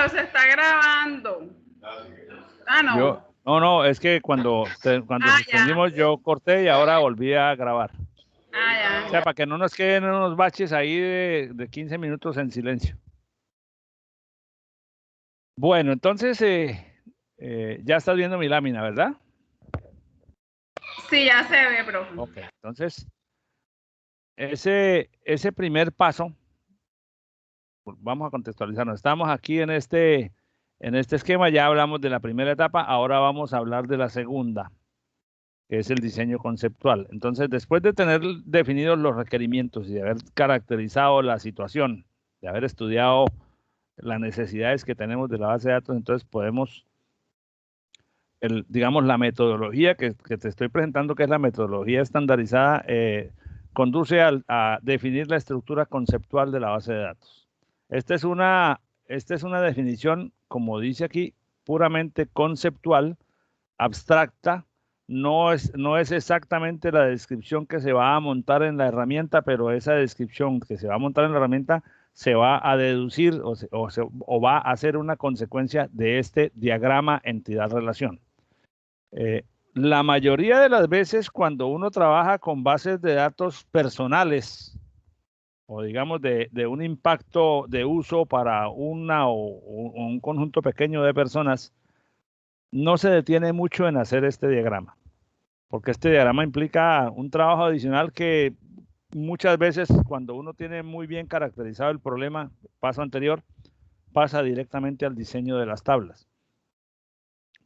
pero se está grabando. Ah, no. No, es que cuando suspendimos yo corté y ahora volví a grabar. Ya. O sea, para que no nos queden unos baches ahí de 15 minutos en silencio. Bueno, entonces ya estás viendo mi lámina, ¿verdad? Sí, ya se ve, profe. Ok, entonces ese primer paso, vamos a contextualizarnos. Estamos aquí en este esquema, ya hablamos de la primera etapa, ahora vamos a hablar de la segunda, que es el diseño conceptual. Entonces, después de tener definidos los requerimientos y de haber caracterizado la situación, de haber estudiado las necesidades que tenemos de la base de datos, entonces podemos, digamos, la metodología que te estoy presentando, que es la metodología estandarizada, conduce a definir la estructura conceptual de la base de datos. Esta es una definición, como dice aquí, puramente conceptual, abstracta. No es exactamente la descripción que se va a montar en la herramienta, pero esa descripción que se va a montar en la herramienta se va a deducir o va a ser una consecuencia de este diagrama entidad-relación. La mayoría de las veces cuando uno trabaja con bases de datos personales o digamos de un impacto de uso para una o un conjunto pequeño de personas, no se detiene mucho en hacer este diagrama, porque este diagrama implica un trabajo adicional que muchas veces cuando uno tiene muy bien caracterizado el problema, paso anterior, pasa directamente al diseño de las tablas.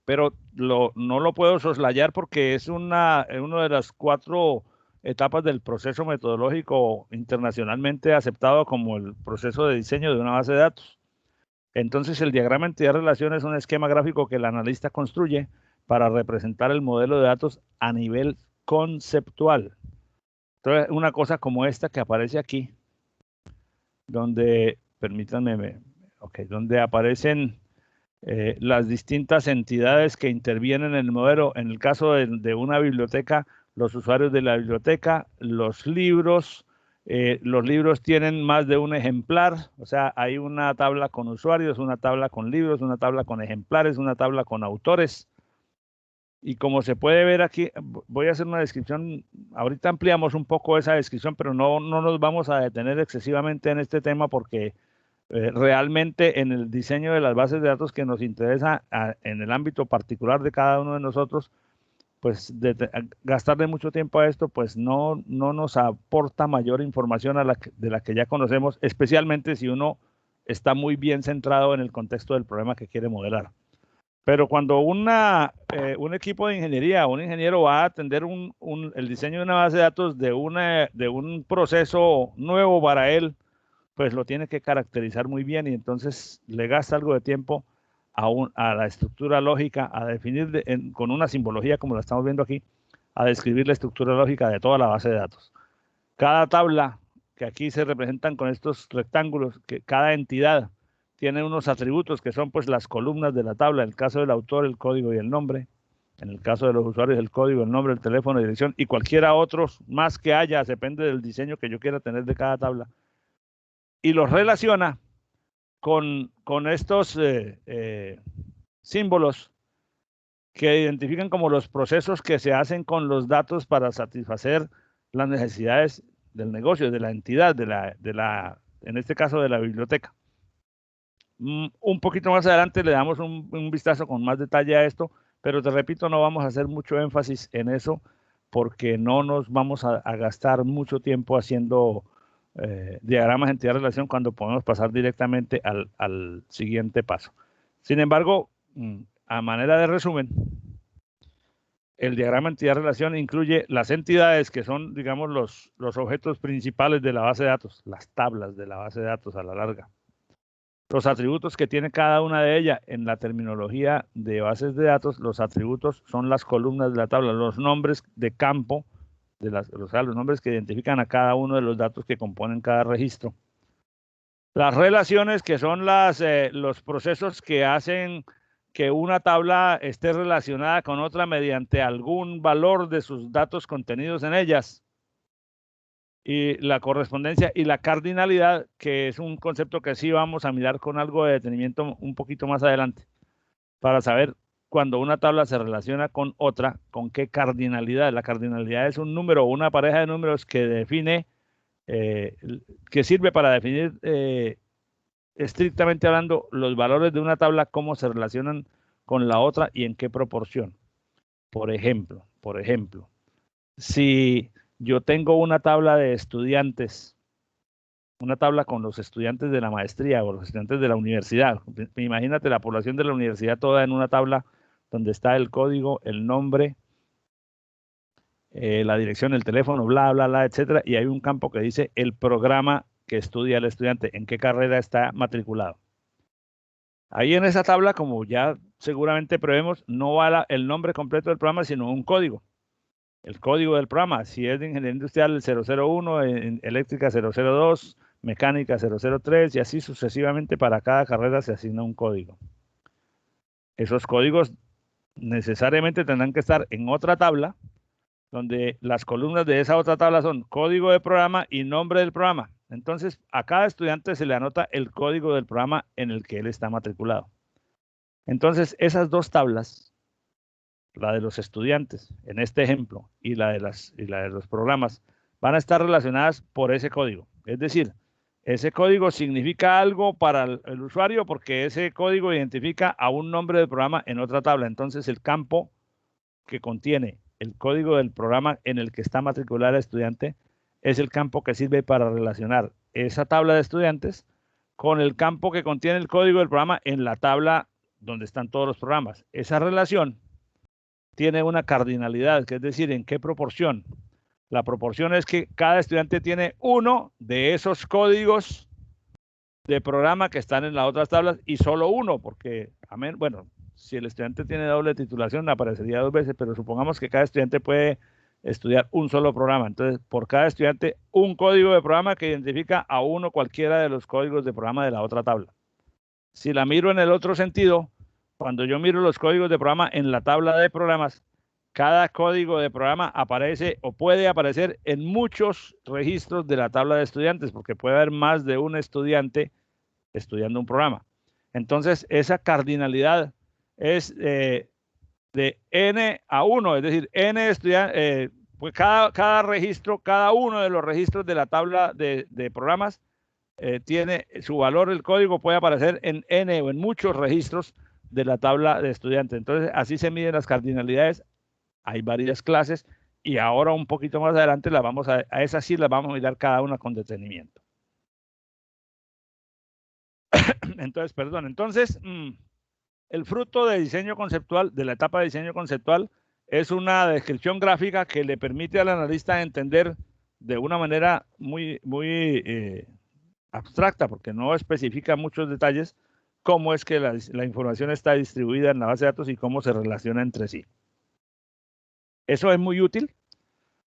Pero no lo puedo soslayar porque es una de las 4 etapas del proceso metodológico internacionalmente aceptado como el proceso de diseño de una base de datos. Entonces, el diagrama entidad-relación es un esquema gráfico que el analista construye para representar el modelo de datos a nivel conceptual. Entonces, una cosa como esta que aparece aquí, donde, permítanme, donde aparecen las distintas entidades que intervienen en el modelo. En el caso de una biblioteca, los usuarios de la biblioteca, los libros tienen más de un ejemplar, o sea, hay una tabla con usuarios, una tabla con libros, una tabla con ejemplares, una tabla con autores. Y como se puede ver aquí, voy a hacer una descripción, ahorita ampliamos un poco esa descripción, pero no nos vamos a detener excesivamente en este tema porque realmente en el diseño de las bases de datos que nos interesa en el ámbito particular de cada uno de nosotros, pues gastarle mucho tiempo a esto, pues no nos aporta mayor información de la que ya conocemos, especialmente si uno está muy bien centrado en el contexto del problema que quiere modelar. Pero cuando un equipo de ingeniería, un ingeniero va a atender el diseño de una base de datos de un proceso nuevo para él, pues lo tiene que caracterizar muy bien y entonces le gasta algo de tiempo a la estructura lógica, a definir con una simbología como la estamos viendo aquí, a describir la estructura lógica de toda la base de datos. Cada tabla que aquí se representan con estos rectángulos, que cada entidad tiene unos atributos que son pues las columnas de la tabla, en el caso del autor, el código y el nombre, en el caso de los usuarios, el código, el nombre, el teléfono, la dirección y cualquiera otros más que haya, depende del diseño que yo quiera tener de cada tabla. Y los relaciona con estos símbolos que identifican como los procesos que se hacen con los datos para satisfacer las necesidades del negocio, de la entidad, en este caso de la biblioteca. Un poquito más adelante le damos un vistazo con más detalle a esto, pero te repito, no vamos a hacer mucho énfasis en eso porque no nos vamos a gastar mucho tiempo haciendo diagramas entidad-relación cuando podemos pasar directamente al siguiente paso. Sin embargo, a manera de resumen, el diagrama entidad-relación incluye las entidades que son, digamos, los objetos principales de la base de datos, las tablas de la base de datos a la larga. Los atributos que tiene cada una de ellas en la terminología de bases de datos, los atributos son las columnas de la tabla, los nombres de campo, o sea, los nombres que identifican a cada uno de los datos que componen cada registro. Las relaciones, que son los procesos que hacen que una tabla esté relacionada con otra mediante algún valor de sus datos contenidos en ellas. y la correspondencia y la cardinalidad, que es un concepto que sí vamos a mirar con algo de detenimiento un poquito más adelante, para saber cuando una tabla se relaciona con otra, con qué cardinalidad. La cardinalidad es un número o una pareja de números que define, que sirve para definir estrictamente hablando los valores de una tabla, cómo se relacionan con la otra y en qué proporción. Por ejemplo, si yo tengo una tabla de estudiantes, una tabla con los estudiantes de la maestría o los estudiantes de la universidad, imagínate la población de la universidad toda en una tabla donde está el código, el nombre, la dirección, el teléfono, bla, bla, bla, etcétera, y hay un campo que dice el programa que estudia el estudiante, en qué carrera está matriculado. Ahí en esa tabla, como ya seguramente prevemos, no va el nombre completo del programa, sino un código. El código del programa, si es de ingeniería industrial, el 001, en eléctrica 002, mecánica 003, y así sucesivamente para cada carrera se asigna un código. Esos códigos necesariamente tendrán que estar en otra tabla, donde las columnas de esa otra tabla son código de programa y nombre del programa. Entonces, a cada estudiante se le anota el código del programa en el que él está matriculado. Entonces, esas dos tablas, la de los estudiantes, en este ejemplo, y la de los programas, van a estar relacionadas por ese código. Es decir, ese código significa algo para el usuario porque ese código identifica a un nombre del programa en otra tabla. Entonces, el campo que contiene el código del programa en el que está matriculado el estudiante es el campo que sirve para relacionar esa tabla de estudiantes con el campo que contiene el código del programa en la tabla donde están todos los programas. Esa relación tiene una cardinalidad, que es decir, ¿en qué proporción? La proporción es que cada estudiante tiene uno de esos códigos de programa que están en las otras tablas y solo uno, porque, bueno, si el estudiante tiene doble titulación aparecería dos veces, pero supongamos que cada estudiante puede estudiar un solo programa. Entonces, por cada estudiante, un código de programa que identifica a uno cualquiera de los códigos de programa de la otra tabla. Si la miro en el otro sentido, cuando yo miro los códigos de programa en la tabla de programas, cada código de programa aparece o puede aparecer en muchos registros de la tabla de estudiantes, porque puede haber más de un estudiante estudiando un programa. Entonces, esa cardinalidad es de n a 1, es decir, n estudiantes, pues cada registro, cada uno de los registros de la tabla de programas tiene su valor, el código puede aparecer en n o en muchos registros de la tabla de estudiantes. Entonces, así se miden las cardinalidades. Hay varias clases y ahora un poquito más adelante las vamos a esas sí las vamos a mirar cada una con detenimiento. Entonces, el fruto de diseño conceptual, de la etapa de diseño conceptual, es una descripción gráfica que le permite al analista entender de una manera muy abstracta, porque no especifica muchos detalles, cómo es que la información está distribuida en la base de datos y cómo se relaciona entre sí. Eso es muy útil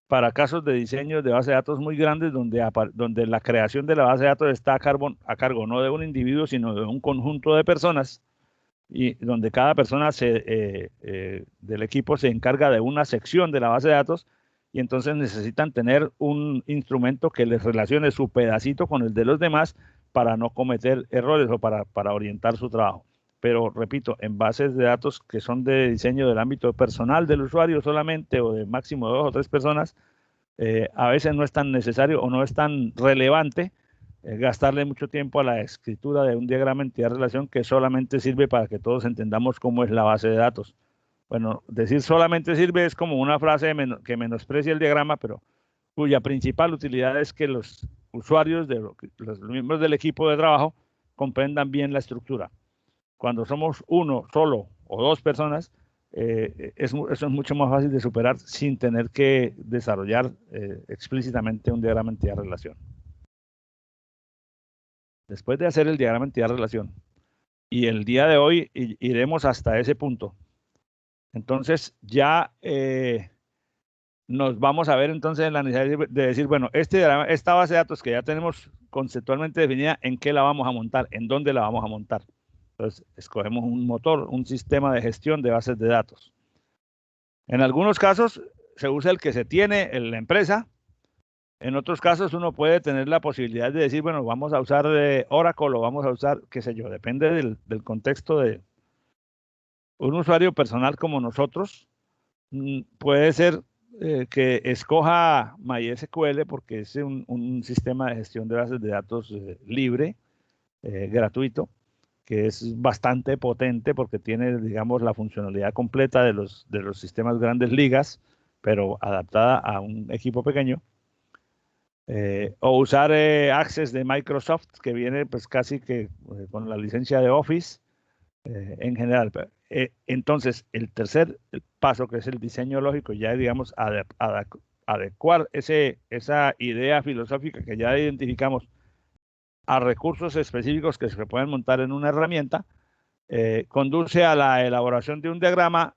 para casos de diseño de base de datos muy grandes donde la creación de la base de datos está a cargo no de un individuo, sino de un conjunto de personas y donde cada persona del equipo se encarga de una sección de la base de datos y entonces necesitan tener un instrumento que les relacione su pedacito con el de los demás para no cometer errores o para orientar su trabajo. Pero repito, en bases de datos que son de diseño del ámbito personal del usuario solamente o de máximo 2 o 3 personas, a veces no es tan necesario o no es tan relevante gastarle mucho tiempo a la escritura de un diagrama entidad-relación que solamente sirve para que todos entendamos cómo es la base de datos. Bueno, decir solamente sirve es como una frase que menosprecia el diagrama, pero cuya principal utilidad es que los usuarios, los miembros del equipo de trabajo, comprendan bien la estructura. Cuando somos uno solo o dos personas, eso es mucho más fácil de superar sin tener que desarrollar explícitamente un diagrama entidad-relación. Después de hacer el diagrama entidad-relación, y el día de hoy iremos hasta ese punto, entonces ya nos vamos a ver entonces en la necesidad de decir, bueno, esta base de datos que ya tenemos conceptualmente definida, ¿en qué la vamos a montar? ¿En dónde la vamos a montar? Entonces, escogemos un motor, un sistema de gestión de bases de datos. En algunos casos, se usa el que se tiene en la empresa, En otros casos uno puede tener la posibilidad de decir, bueno, vamos a usar Oracle o vamos a usar, qué sé yo, depende del contexto de un usuario personal como nosotros. Puede ser que escoja MySQL porque es un sistema de gestión de bases de datos libre, gratuito, que es bastante potente porque tiene, digamos, la funcionalidad completa de los sistemas grandes ligas, pero adaptada a un equipo pequeño. O usar Access de Microsoft, que viene pues casi que con la licencia de Office en general. Entonces, el tercer paso, que es el diseño lógico, ya digamos adecuar esa idea filosófica que ya identificamos a recursos específicos que se pueden montar en una herramienta, conduce a la elaboración de un diagrama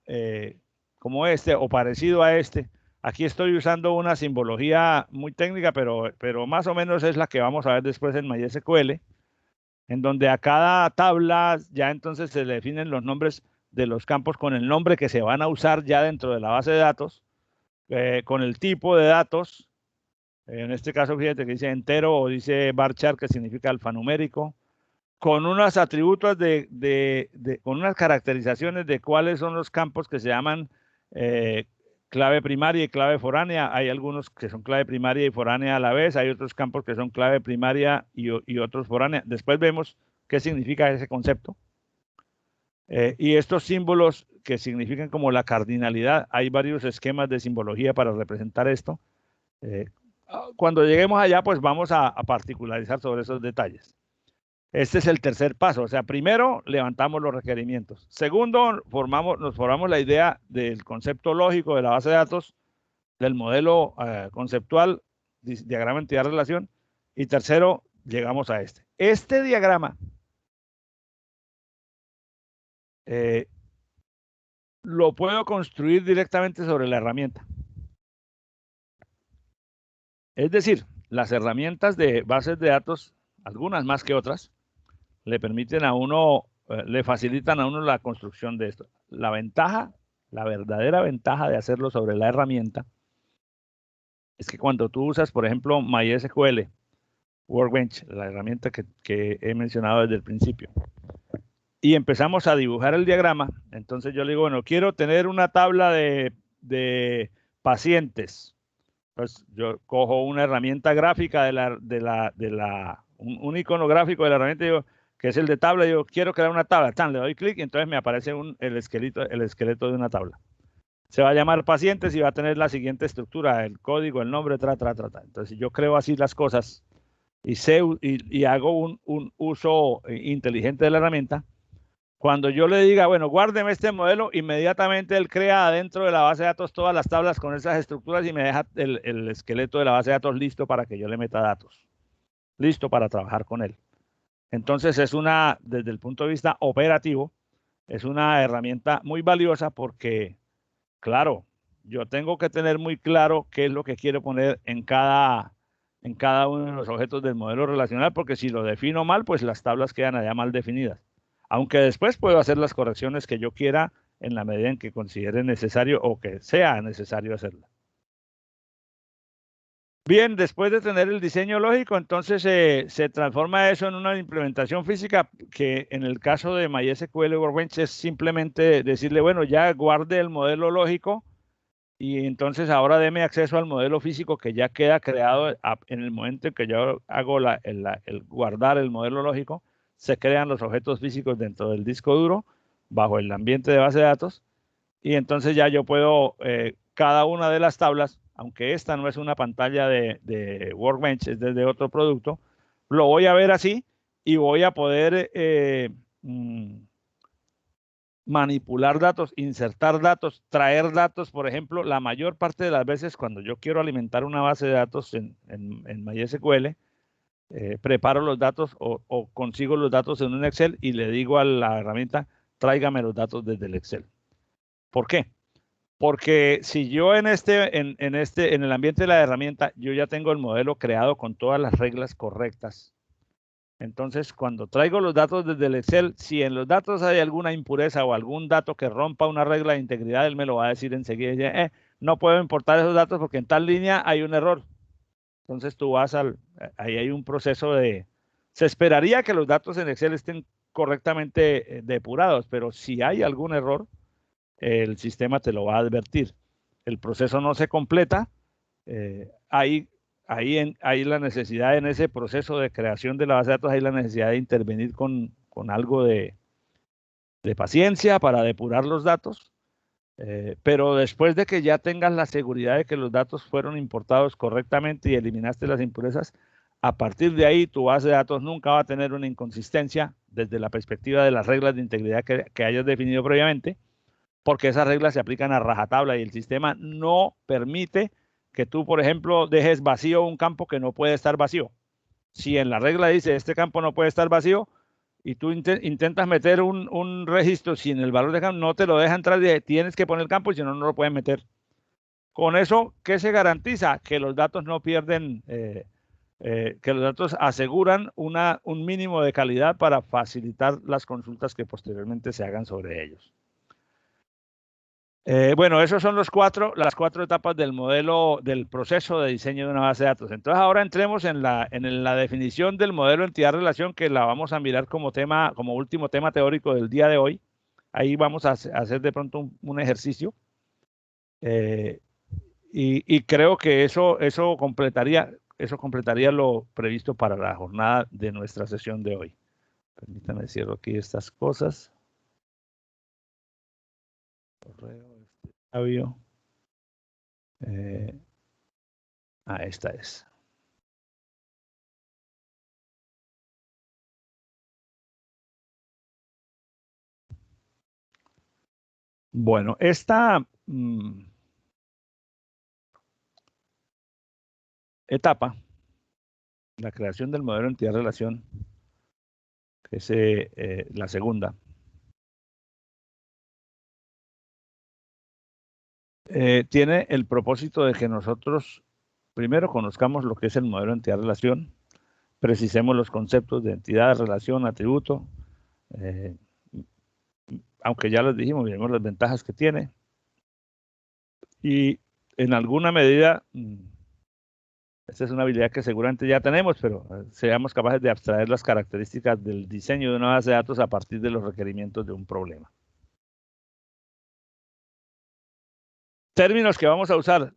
como este o parecido a este. Aquí estoy usando una simbología muy técnica, pero más o menos es la que vamos a ver después en MySQL, en donde a cada tabla ya entonces se le definen los nombres de los campos con el nombre que se van a usar ya dentro de la base de datos, con el tipo de datos. En este caso, fíjate que dice entero o dice varchar, que significa alfanumérico, con unos atributos con unas caracterizaciones de cuáles son los campos que se llaman clave primaria y clave foránea. Hay algunos que son clave primaria y foránea a la vez, hay otros campos que son clave primaria y otros foránea. Después vemos qué significa ese concepto. Y estos símbolos que significan como la cardinalidad, hay varios esquemas de simbología para representar esto. Cuando lleguemos allá, pues vamos a particularizar sobre esos detalles. Este es el tercer paso. O sea, primero levantamos los requerimientos. Segundo, nos formamos la idea del concepto lógico de la base de datos, del modelo conceptual, diagrama entidad-relación. Y tercero, llegamos a este. Este diagrama lo puedo construir directamente sobre la herramienta. Es decir, las herramientas de bases de datos, algunas más que otras, le permiten a uno, le facilitan a uno la construcción de esto. La ventaja, la verdadera ventaja de hacerlo sobre la herramienta es que cuando tú usas, por ejemplo, MySQL, Workbench, la herramienta que he mencionado desde el principio, y empezamos a dibujar el diagrama, entonces yo le digo, bueno, quiero tener una tabla de pacientes. Pues yo cojo una herramienta gráfica un icono gráfico de la herramienta y digo, que es el de tabla, yo quiero crear una tabla, le doy clic y entonces me aparece el esqueleto de una tabla. Se va a llamar pacientes y va a tener la siguiente estructura, el código, el nombre, Entonces, si yo creo así las cosas y hago un uso inteligente de la herramienta, cuando yo le diga, bueno, guárdeme este modelo, inmediatamente él crea adentro de la base de datos todas las tablas con esas estructuras y me deja el esqueleto de la base de datos listo para que yo le meta datos. Listo para trabajar con él. Entonces desde el punto de vista operativo, es una herramienta muy valiosa porque, claro, yo tengo que tener muy claro qué es lo que quiero poner en cada uno de los objetos del modelo relacional, porque si lo defino mal, pues las tablas quedan allá mal definidas. Aunque después puedo hacer las correcciones que yo quiera en la medida en que considere necesario o que sea necesario hacerlas. Bien, después de tener el diseño lógico, entonces se transforma eso en una implementación física que en el caso de MySQL Workbench es simplemente decirle, bueno, ya guarde el modelo lógico y entonces ahora deme acceso al modelo físico que ya queda creado en el momento en que yo hago el guardar el modelo lógico. Se crean los objetos físicos dentro del disco duro bajo el ambiente de base de datos y entonces ya yo puedo cada una de las tablas, aunque esta no es una pantalla de Workbench, es desde otro producto, lo voy a ver así y voy a poder manipular datos, insertar datos, traer datos. Por ejemplo, la mayor parte de las veces cuando yo quiero alimentar una base de datos en MySQL, preparo los datos o consigo los datos en un Excel y le digo a la herramienta, tráigame los datos desde el Excel. ¿Por qué? Porque si yo en el ambiente de la herramienta, yo ya tengo el modelo creado con todas las reglas correctas. Entonces, cuando traigo los datos desde el Excel, si en los datos hay alguna impureza o algún dato que rompa una regla de integridad, él me lo va a decir enseguida. No puedo importar esos datos porque en tal línea hay un error. Entonces tú vas ahí hay un proceso se esperaría que los datos en Excel estén correctamente depurados, pero si hay algún error, el sistema te lo va a advertir. El proceso no se completa, hay la necesidad en ese proceso de creación de la base de datos, hay la necesidad de intervenir con algo de paciencia para depurar los datos, pero después de que ya tengas la seguridad de que los datos fueron importados correctamente y eliminaste las impurezas, a partir de ahí tu base de datos nunca va a tener una inconsistencia desde la perspectiva de las reglas de integridad que hayas definido previamente, porque esas reglas se aplican a rajatabla y el sistema no permite que tú, por ejemplo, dejes vacío un campo que no puede estar vacío. Si en la regla dice este campo no puede estar vacío y tú intentas meter un registro sin el valor de campo, no te lo deja entrar, tienes que poner el campo y si no, no lo pueden meter. Con eso, ¿qué se garantiza? Que los datos no pierden, que los datos aseguran un mínimo de calidad para facilitar las consultas que posteriormente se hagan sobre ellos. Bueno, esos son las cuatro etapas del modelo, del proceso de diseño de una base de datos. Entonces ahora entremos en la definición del modelo entidad-relación, que la vamos a mirar como último tema teórico del día de hoy. Ahí vamos a hacer de pronto un ejercicio. Y creo que eso completaría lo previsto para la jornada de nuestra sesión de hoy. Permítanme cierro aquí estas cosas. Correo. Esta es. Bueno, esta etapa, la creación del modelo entidad-relación, que es la segunda, tiene el propósito de que nosotros primero conozcamos lo que es el modelo entidad-relación, precisemos los conceptos de entidad, relación, atributo, aunque ya les dijimos, vemos las ventajas que tiene, y en alguna medida, esta es una habilidad que seguramente ya tenemos, pero seamos capaces de abstraer las características del diseño de una base de datos a partir de los requerimientos de un problema. Términos que vamos a usar,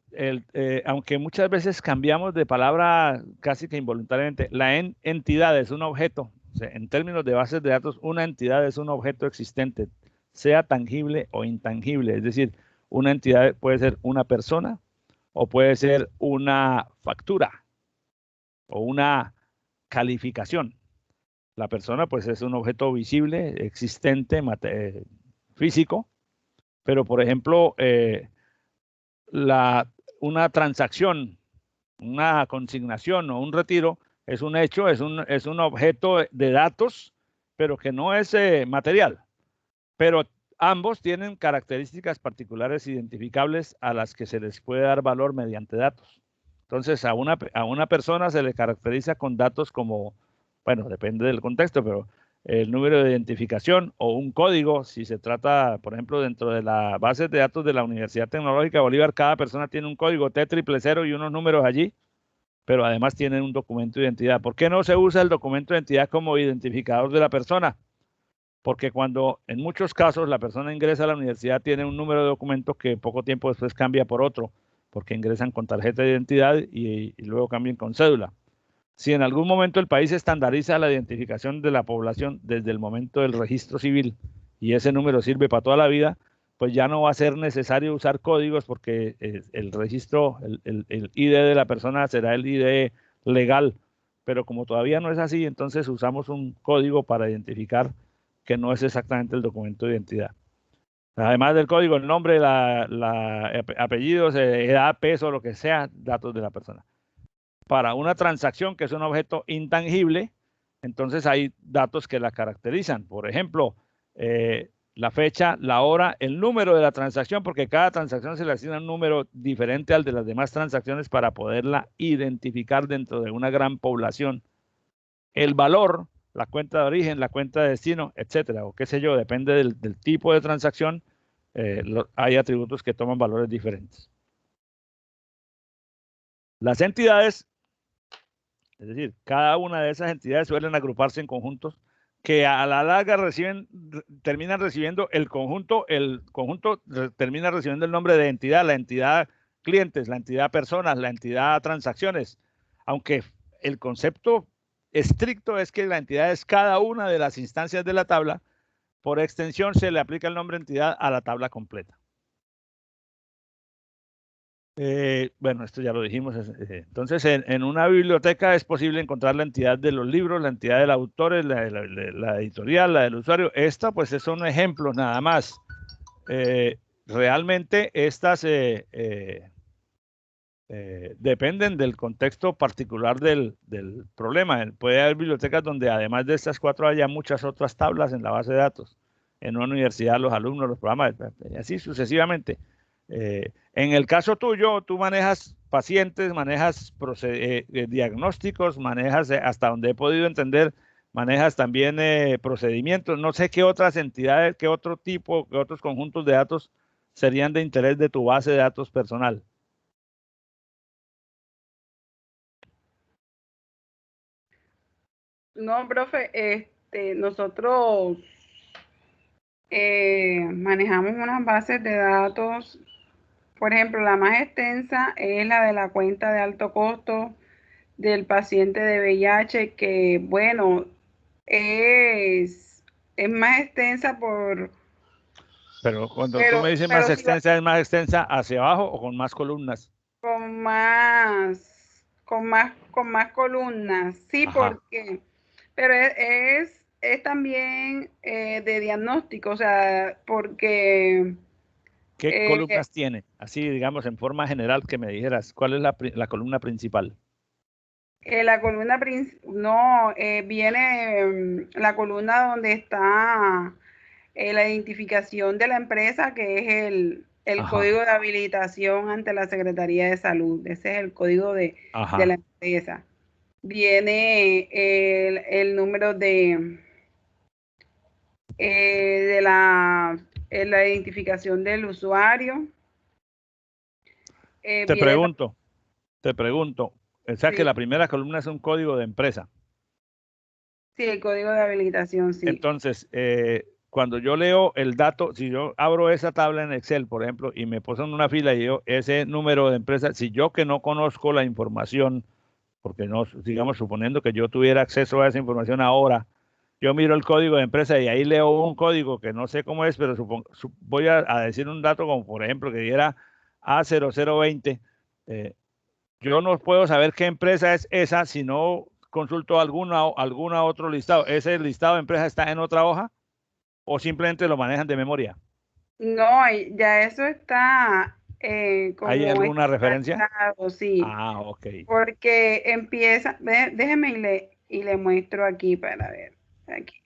aunque muchas veces cambiamos de palabra casi que involuntariamente, la entidad es un objeto, o sea, en términos de bases de datos, una entidad es un objeto existente, sea tangible o intangible, es decir, una entidad puede ser una persona o puede ser una factura o una calificación. La persona pues es un objeto visible, existente, físico, pero por ejemplo, una transacción, una consignación o un retiro es un hecho, es un objeto de datos, pero que no es material. Pero ambos tienen características particulares identificables a las que se les puede dar valor mediante datos. Entonces, a una persona se le caracteriza con datos como, bueno, depende del contexto, pero el número de identificación o un código, si se trata, por ejemplo, dentro de la base de datos de la Universidad Tecnológica de Bolívar, cada persona tiene un código T000 y unos números allí, pero además tienen un documento de identidad. ¿Por qué no se usa el documento de identidad como identificador de la persona? Porque cuando en muchos casos la persona ingresa a la universidad tiene un número de documento que poco tiempo después cambia por otro, porque ingresan con tarjeta de identidad y luego cambian con cédula. Si en algún momento el país estandariza la identificación de la población desde el momento del registro civil y ese número sirve para toda la vida, pues ya no va a ser necesario usar códigos porque el registro, el ID de la persona será el ID legal. Pero como todavía no es así, entonces usamos un código para identificar que no es exactamente el documento de identidad. Además del código, el nombre, apellidos, edad, peso, lo que sea, datos de la persona. Para una transacción que es un objeto intangible, entonces hay datos que la caracterizan. Por ejemplo, la fecha, la hora, el número de la transacción, porque cada transacción se le asigna un número diferente al de las demás transacciones para poderla identificar dentro de una gran población. El valor, la cuenta de origen, la cuenta de destino, etcétera, o qué sé yo, depende del tipo de transacción, hay atributos que toman valores diferentes. Las entidades Es decir, cada una de esas entidades suelen agruparse en conjuntos que a la larga terminan recibiendo el conjunto termina recibiendo el nombre de entidad, la entidad clientes, la entidad personas, la entidad transacciones, aunque el concepto estricto es que la entidad es cada una de las instancias de la tabla. Por extensión se le aplica el nombre entidad a la tabla completa. Bueno, esto ya lo dijimos. Entonces, en una biblioteca es posible encontrar la entidad de los libros, la entidad del autor, la editorial, la del usuario. Esta, pues, son ejemplos nada más. Realmente estas dependen del contexto particular del problema. Puede haber bibliotecas donde además de estas 4 haya muchas otras tablas en la base de datos. En una universidad, los alumnos, los programas, así sucesivamente. En el caso tuyo, tú manejas pacientes, manejas diagnósticos, manejas, hasta donde he podido entender, manejas también procedimientos. No sé qué otras entidades, qué otro tipo, qué otros conjuntos de datos serían de interés de tu base de datos personal. No, profe, nosotros manejamos unas bases de datos. Por ejemplo, la más extensa es la de la cuenta de alto costo del paciente de VIH, que, bueno, es más extensa Pero cuando tú me dices más extensa, ¿es más extensa hacia abajo o con más columnas? Con más columnas, sí. Ajá. Porque, pero es también de diagnóstico, o sea, porque... ¿Qué columnas tiene? Así, digamos, en forma general, que me dijeras, ¿cuál es la columna principal? La columna principal, viene la columna donde está la identificación de la empresa, que es el código de habilitación ante la Secretaría de Salud. Ese es el código de la empresa. Viene el número de la identificación del usuario. Te pregunto, o sea, sí, que la primera columna es un código de empresa. Sí, el código de habilitación, sí. Entonces, cuando yo leo el dato, si yo abro esa tabla en Excel, por ejemplo, y me puso en una fila y yo ese número de empresa, si yo que no conozco la información, porque no, digamos, suponiendo que yo tuviera acceso a esa información ahora, yo miro el código de empresa y ahí leo un código que no sé cómo es, pero voy a decir un dato como, por ejemplo, que diera A0020. Yo no puedo saber qué empresa es esa si no consulto alguna otro listado. ¿Ese listado de empresas está en otra hoja o simplemente lo manejan de memoria? No, ya eso está como... ¿Hay alguna referencia? Sí. Ah, ok. Porque empieza, déjeme y le muestro aquí para ver. Aquí.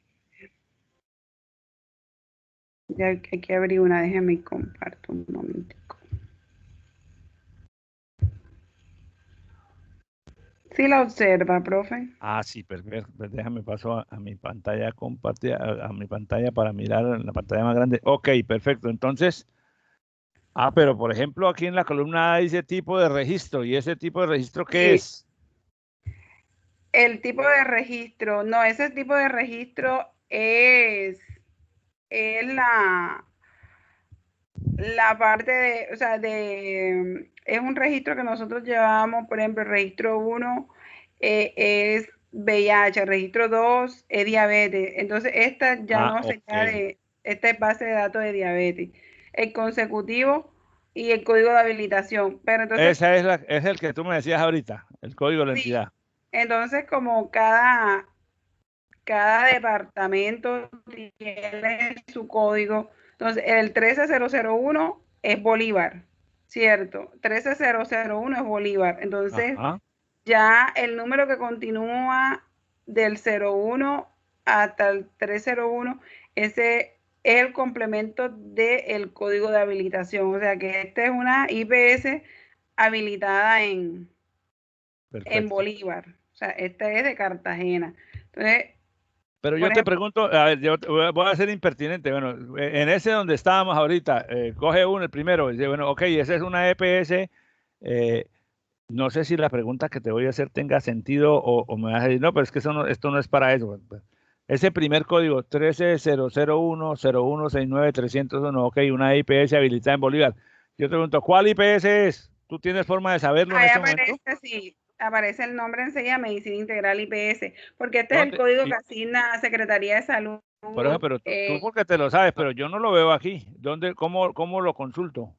Ya aquí abrí una, déjeme y comparto un momentico. ¿Sí la observa, profe? Ah, sí, perfecto. Pues déjame paso a mi pantalla compartida, a mi pantalla para mirar en la pantalla más grande. Ok, perfecto. Entonces, pero por ejemplo, aquí en la columna A dice tipo de registro. ¿Y ese tipo de registro qué es? El tipo de registro, no, ese tipo de registro es la parte de, o sea, es un registro que nosotros llevamos. Por ejemplo, el registro 1 es VIH, el registro 2 es diabetes. Entonces, esta ya no se queda esta es base de datos de diabetes. El consecutivo y el código de habilitación. Pero entonces, es el que tú me decías ahorita, el código de la entidad. Entonces, como cada departamento tiene su código. Entonces, el 13001 es Bolívar, ¿cierto? 13001 es Bolívar. Entonces, ya el número que continúa del 01 hasta el 301, ese es el complemento del código de habilitación. O sea que esta es una IPS habilitada en Bolívar. O sea, esta es de Cartagena. Entonces, pero yo te pregunto, a ver, yo voy a ser impertinente. Bueno, en ese donde estábamos ahorita, coge uno, el primero, dice, bueno, ok, esa es una EPS No sé si la pregunta que te voy a hacer tenga sentido o me vas a decir, no, pero es que esto no es para eso. Ese primer código, 13-001-0169-301, ok, una IPS habilitada en Bolívar. Yo te pregunto, ¿cuál IPS es? ¿Tú tienes forma de saberlo en Ahí este aparece, momento? sí, aparece el nombre enseguida, Medicina Integral IPS, porque este es el ¿Dónde? código que asigna a Secretaría de Salud. Por ejemplo, pero tú porque te lo sabes, pero yo no lo veo aquí. ¿Cómo lo consulto?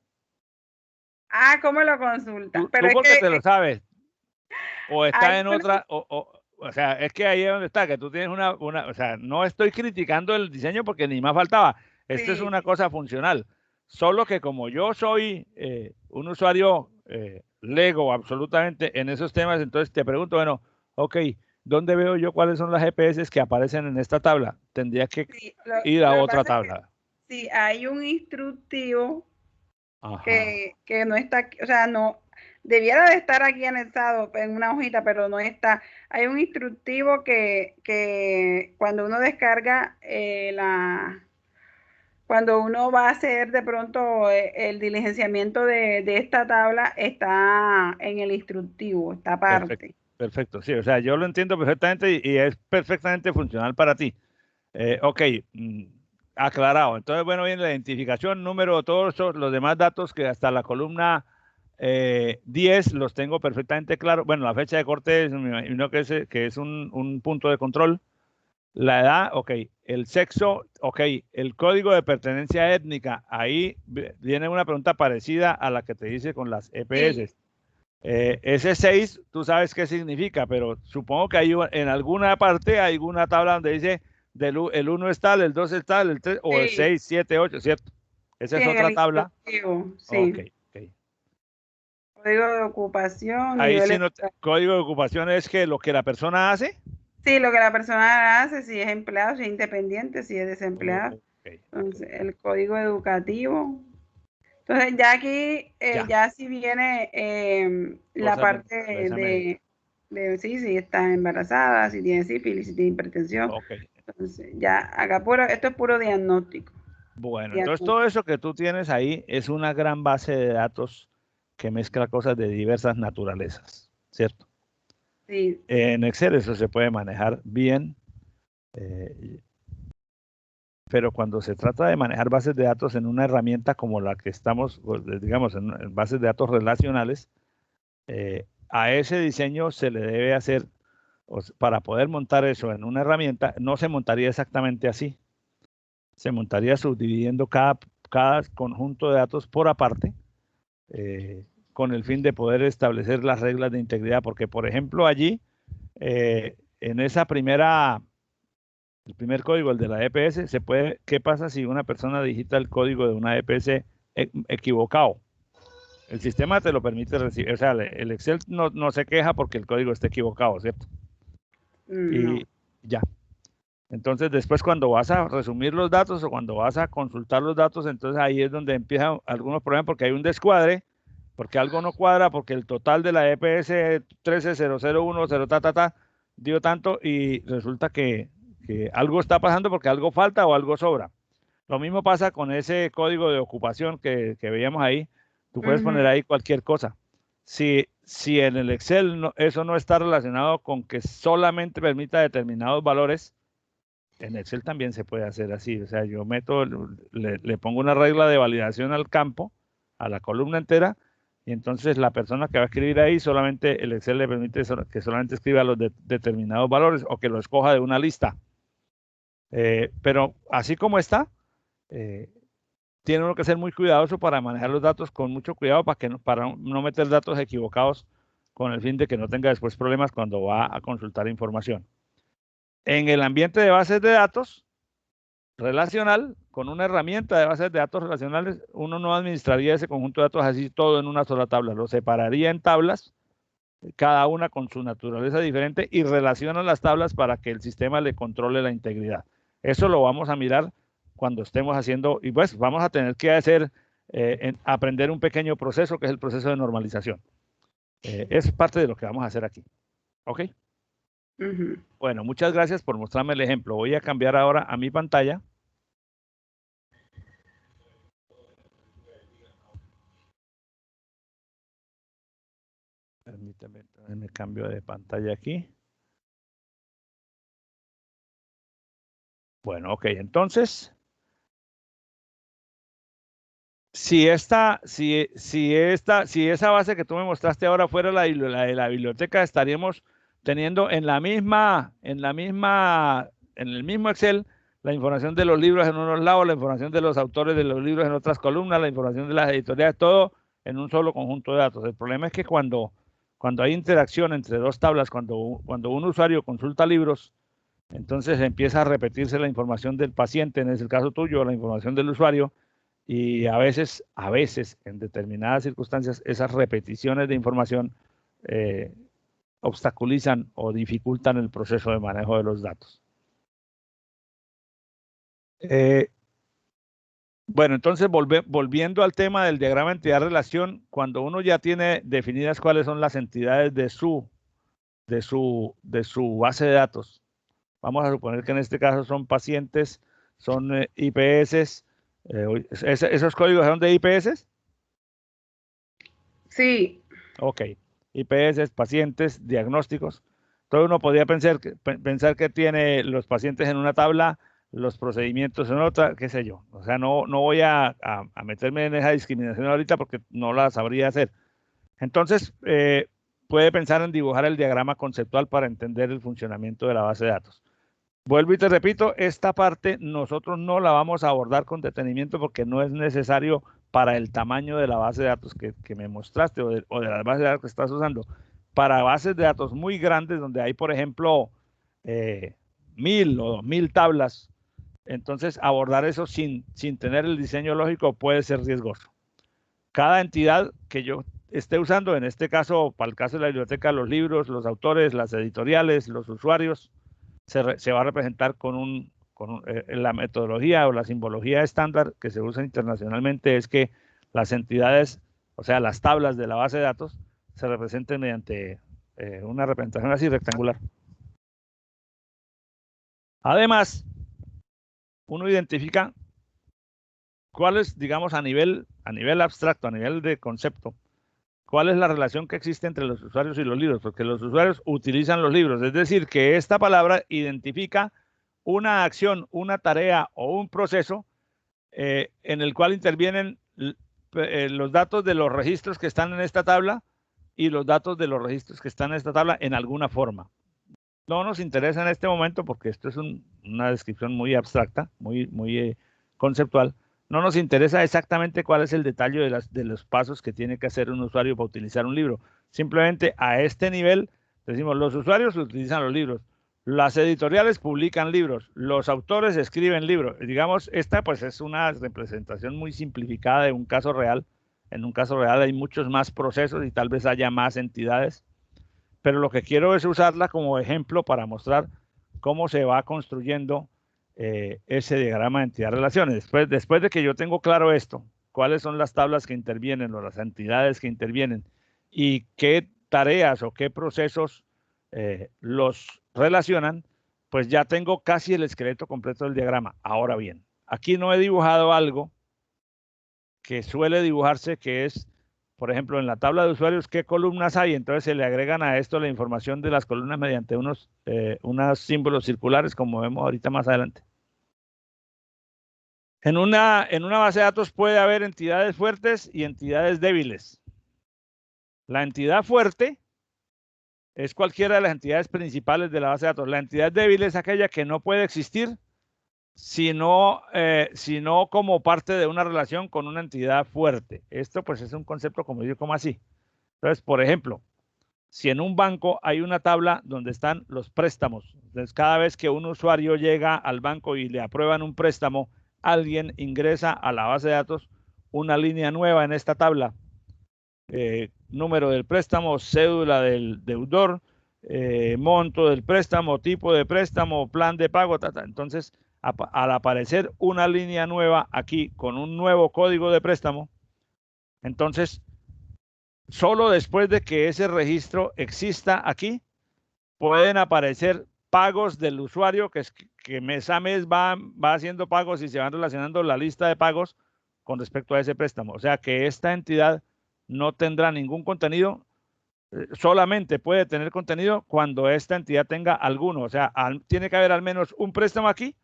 ¿Cómo lo consulta? Tú Pero es porque que te lo sabes, o está hay en una, otra, o sea, es que ahí es donde está, que tú tienes o sea, no estoy criticando el diseño porque ni más faltaba. Esto es sí, una cosa funcional. Solo que como yo soy un usuario lego absolutamente en esos temas, entonces te pregunto, bueno, ok, ¿dónde veo yo cuáles son las GPS que aparecen en esta tabla? Tendría que sí, ir a lo que otra pasa es que tabla. sí, hay un instructivo Ajá. que no está aquí, o sea, no, debiera de estar aquí anexado en una hojita, pero no está. Hay un instructivo que cuando uno descarga cuando uno va a hacer de pronto el diligenciamiento de esta tabla, está en el instructivo, esta Perfecto, parte. perfecto. Sí, o sea, yo lo entiendo perfectamente y es perfectamente funcional para ti. Ok, aclarado. Entonces, bueno, viene la identificación, número, todos los demás datos que hasta la columna 10 los tengo perfectamente claro. Bueno, la fecha de corte me imagino que es un punto de control. La edad, ok. El sexo, ok. El código de pertenencia étnica, ahí viene una pregunta parecida a la que te hice con las Sí, EPS. Ese 6, tú sabes qué significa, pero supongo que hay en alguna parte hay una tabla donde dice el 1 es tal, el 2 es tal, el 3 o el sí, 6, 7, 8, ¿cierto? Esa sí, es en otra el tabla. instructivo, Ok, sí. ok. Código de ocupación, Ahí nivel sí no, educativo. código de ocupación es que lo que la persona hace. Sí, lo que la persona hace, si es empleado, si es independiente, si es desempleado. Ok, ok. Entonces, el código educativo. Entonces, ya aquí, Ya, ya sí viene la cosas de parte naturaleza médica. de sí, si está embarazada, si tiene sífilis, si tiene hipertensión. Ok. Entonces, ya acá esto es puro diagnóstico. Bueno, entonces Diagnóstico. todo eso que tú tienes ahí es una gran base de datos que mezcla cosas de diversas naturalezas, ¿cierto? Sí, En Excel eso se puede manejar bien. Eh, pero cuando se trata de manejar bases de datos en una herramienta como la que estamos, pues, digamos, en bases de datos relacionales, a ese diseño se le debe hacer, para poder montar eso en una herramienta, no se montaría exactamente así. Se montaría subdividiendo cada conjunto de datos por aparte, con el fin de poder establecer las reglas de integridad, porque, por ejemplo, allí, en esa el primer código, el de la EPS, ¿qué pasa si una persona digita el código de una EPS equivocado? El sistema te lo permite recibir, o sea, el Excel no se queja porque el código esté equivocado, ¿cierto? no. Y ya. Entonces, después cuando vas a resumir los datos o cuando vas a consultar los datos, entonces ahí es donde empiezan algunos problemas porque hay un descuadre, porque algo no cuadra, porque el total de la EPS 13001 dio tanto y resulta que algo está pasando porque algo falta o algo sobra. Lo mismo pasa con ese código de ocupación que veíamos ahí. Tú puedes Ujú, poner ahí cualquier cosa. Si en el Excel eso no está relacionado con que solamente permita determinados valores, en Excel también se puede hacer así. O sea, yo le pongo una regla de validación al campo, a la columna entera, y entonces la persona que va a escribir ahí, solamente el Excel le permite que solamente escriba los determinados valores o que lo escoja de una lista. Pero así como está, eh, tiene uno que ser muy cuidadoso para manejar los datos con mucho cuidado para no meter datos equivocados con el fin de que no tenga después problemas cuando va a consultar información. En el ambiente de bases de datos relacional, con una herramienta de bases de datos relacionales, uno no administraría ese conjunto de datos así todo en una sola tabla, lo separaría en tablas, cada una con su naturaleza diferente y relaciona las tablas para que el sistema le controle la integridad. Eso lo vamos a mirar cuando estemos haciendo, y pues vamos a tener que aprender un pequeño proceso que es el proceso de normalización. Es parte de lo que vamos a hacer aquí. ¿Ok? ujú. Bueno, muchas gracias por mostrarme el ejemplo. Voy a cambiar ahora a mi pantalla. Permíteme, me cambio de pantalla aquí. Bueno, ok, entonces, si esa base que tú me mostraste ahora fuera la de la biblioteca, estaríamos teniendo en el mismo Excel, la información de los libros en unos lados, la información de los autores de los libros en otras columnas, la información de las editoriales, todo en un solo conjunto de datos. El problema es que cuando hay interacción entre dos tablas, cuando un usuario consulta libros, entonces empieza a repetirse la información del paciente, en el caso tuyo, la información del usuario, y a veces, en determinadas circunstancias, esas repeticiones de información obstaculizan o dificultan el proceso de manejo de los datos. Bueno, entonces volviendo al tema del diagrama entidad-relación, cuando uno ya tiene definidas cuáles son las entidades de su base de datos, vamos a suponer que en este caso son pacientes, son IPS. ¿Esos códigos son de IPS? Sí. Ok. IPS, pacientes, diagnósticos. Entonces uno podría pensar que tiene los pacientes en una tabla, los procedimientos en otra, qué sé yo. O sea, no voy a meterme en esa discriminación ahorita porque no la sabría hacer. Entonces, puede pensar en dibujar el diagrama conceptual para entender el funcionamiento de la base de datos. Vuelvo y te repito, esta parte nosotros no la vamos a abordar con detenimiento porque no es necesario para el tamaño de la base de datos que me mostraste o de las bases de datos que estás usando. Para bases de datos muy grandes, donde hay, por ejemplo, 1000 o 2000 tablas, entonces abordar eso sin tener el diseño lógico puede ser riesgoso. Cada entidad que yo esté usando, en este caso, para el caso de la biblioteca, los libros, los autores, las editoriales, los usuarios, se va a representar con la metodología o la simbología estándar que se usa internacionalmente es que las entidades, o sea, las tablas de la base de datos, se representen mediante una representación así rectangular. Además, uno identifica cuál es, digamos, a nivel abstracto, a nivel de concepto, cuál es la relación que existe entre los usuarios y los libros, porque los usuarios utilizan los libros, es decir, que esta palabra identifica una acción, una tarea o un proceso en el cual intervienen los datos de los registros que están en esta tabla y los datos de los registros que están en esta tabla en alguna forma. No nos interesa en este momento porque esto es una descripción muy abstracta, muy conceptual. No nos interesa exactamente cuál es el detalle de los pasos que tiene que hacer un usuario para utilizar un libro. Simplemente a este nivel decimos, los usuarios utilizan los libros, las editoriales publican libros, los autores escriben libros. Digamos, esta pues es una representación muy simplificada de un caso real. En un caso real hay muchos más procesos y tal vez haya más entidades, pero lo que quiero es usarla como ejemplo para mostrar cómo se va construyendo ese diagrama de entidad-relaciones. Después de que yo tengo claro esto, cuáles son las tablas que intervienen o las entidades que intervienen y qué tareas o qué procesos los relacionan, pues ya tengo casi el esqueleto completo del diagrama. Ahora bien, aquí no he dibujado algo que suele dibujarse, que es, por ejemplo, en la tabla de usuarios, qué columnas hay. Entonces se le agregan a esto la información de las columnas mediante unos símbolos circulares, como vemos ahorita más adelante. En una base de datos puede haber entidades fuertes y entidades débiles. La entidad fuerte es cualquiera de las entidades principales de la base de datos. La entidad débil es aquella que no puede existir sino como parte de una relación con una entidad fuerte. Esto pues es un concepto como así. Entonces, por ejemplo, si en un banco hay una tabla donde están los préstamos, entonces cada vez que un usuario llega al banco y le aprueban un préstamo, alguien ingresa a la base de datos una línea nueva en esta tabla, número del préstamo, cédula del deudor, monto del préstamo, tipo de préstamo, plan de pago, entonces al aparecer una línea nueva aquí con un nuevo código de préstamo, entonces solo después de que ese registro exista aquí, pueden aparecer pagos del usuario que mes a mes va haciendo pagos y se van relacionando la lista de pagos con respecto a ese préstamo. O sea que esta entidad no tendrá ningún contenido solamente puede tener contenido cuando esta entidad tenga alguno. O sea, tiene que haber al menos un préstamo aquí,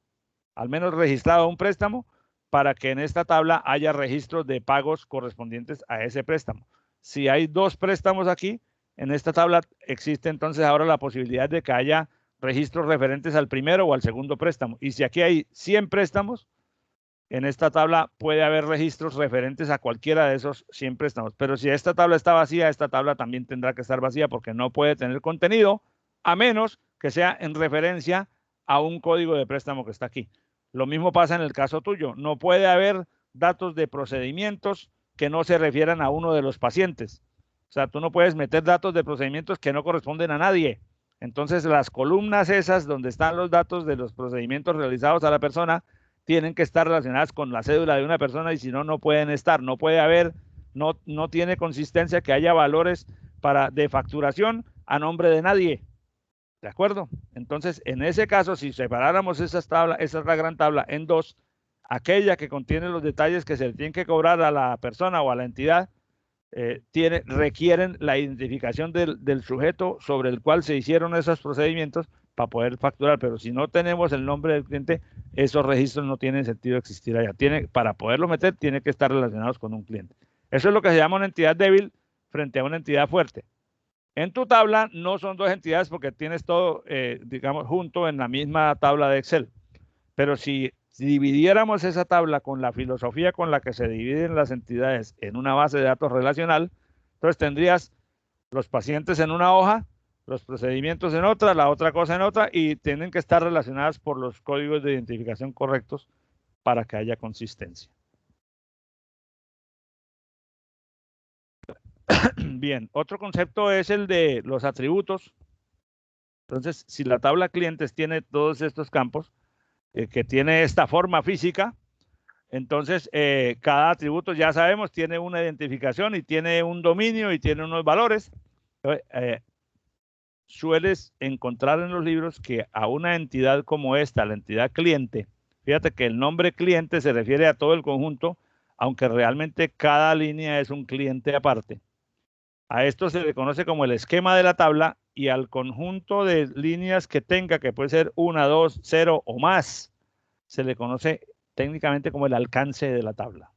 al menos registrado un préstamo, para que en esta tabla haya registros de pagos correspondientes a ese préstamo. Si hay 2 préstamos aquí, en esta tabla existe entonces ahora la posibilidad de que haya registros referentes al primero o al segundo préstamo. Y si aquí hay 100 préstamos, en esta tabla puede haber registros referentes a cualquiera de esos 100 préstamos. Pero si esta tabla está vacía, esta tabla también tendrá que estar vacía porque no puede tener contenido, a menos que sea en referencia a un código de préstamo que está aquí. Lo mismo pasa en el caso tuyo. No puede haber datos de procedimientos que no se refieran a uno de los pacientes. O sea, tú no puedes meter datos de procedimientos que no corresponden a nadie. Entonces, las columnas esas donde están los datos de los procedimientos realizados a la persona tienen que estar relacionadas con la cédula de una persona y si no, no pueden estar. No puede haber, no tiene consistencia que haya valores de facturación a nombre de nadie. ¿De acuerdo? Entonces, en ese caso, si separáramos esas tablas, esa es la gran tabla en 2, aquella que contiene los detalles que se le tienen que cobrar a la persona o a la entidad, requieren la identificación del sujeto sobre el cual se hicieron esos procedimientos para poder facturar, pero si no tenemos el nombre del cliente, esos registros no tienen sentido existir allá. Para poderlo meter, tiene que estar relacionados con un cliente. Eso es lo que se llama una entidad débil frente a una entidad fuerte. En tu tabla no son 2 entidades porque tienes todo, digamos, junto en la misma tabla de Excel. Pero si dividiéramos esa tabla con la filosofía con la que se dividen las entidades en una base de datos relacional, entonces tendrías los pacientes en una hoja, los procedimientos en otra, la otra cosa en otra, y tienen que estar relacionadas por los códigos de identificación correctos para que haya consistencia. Bien, otro concepto es el de los atributos. Entonces, si la tabla clientes tiene todos estos campos, que tiene esta forma física, entonces cada atributo, ya sabemos, tiene una identificación y tiene un dominio y tiene unos valores. Sueles encontrar en los libros que a una entidad como esta, la entidad cliente, fíjate que el nombre cliente se refiere a todo el conjunto, aunque realmente cada línea es un cliente aparte. A esto se le conoce como el esquema de la tabla y al conjunto de líneas que tenga, que puede ser 1, 2, 0 o más, se le conoce técnicamente como el alcance de la tabla.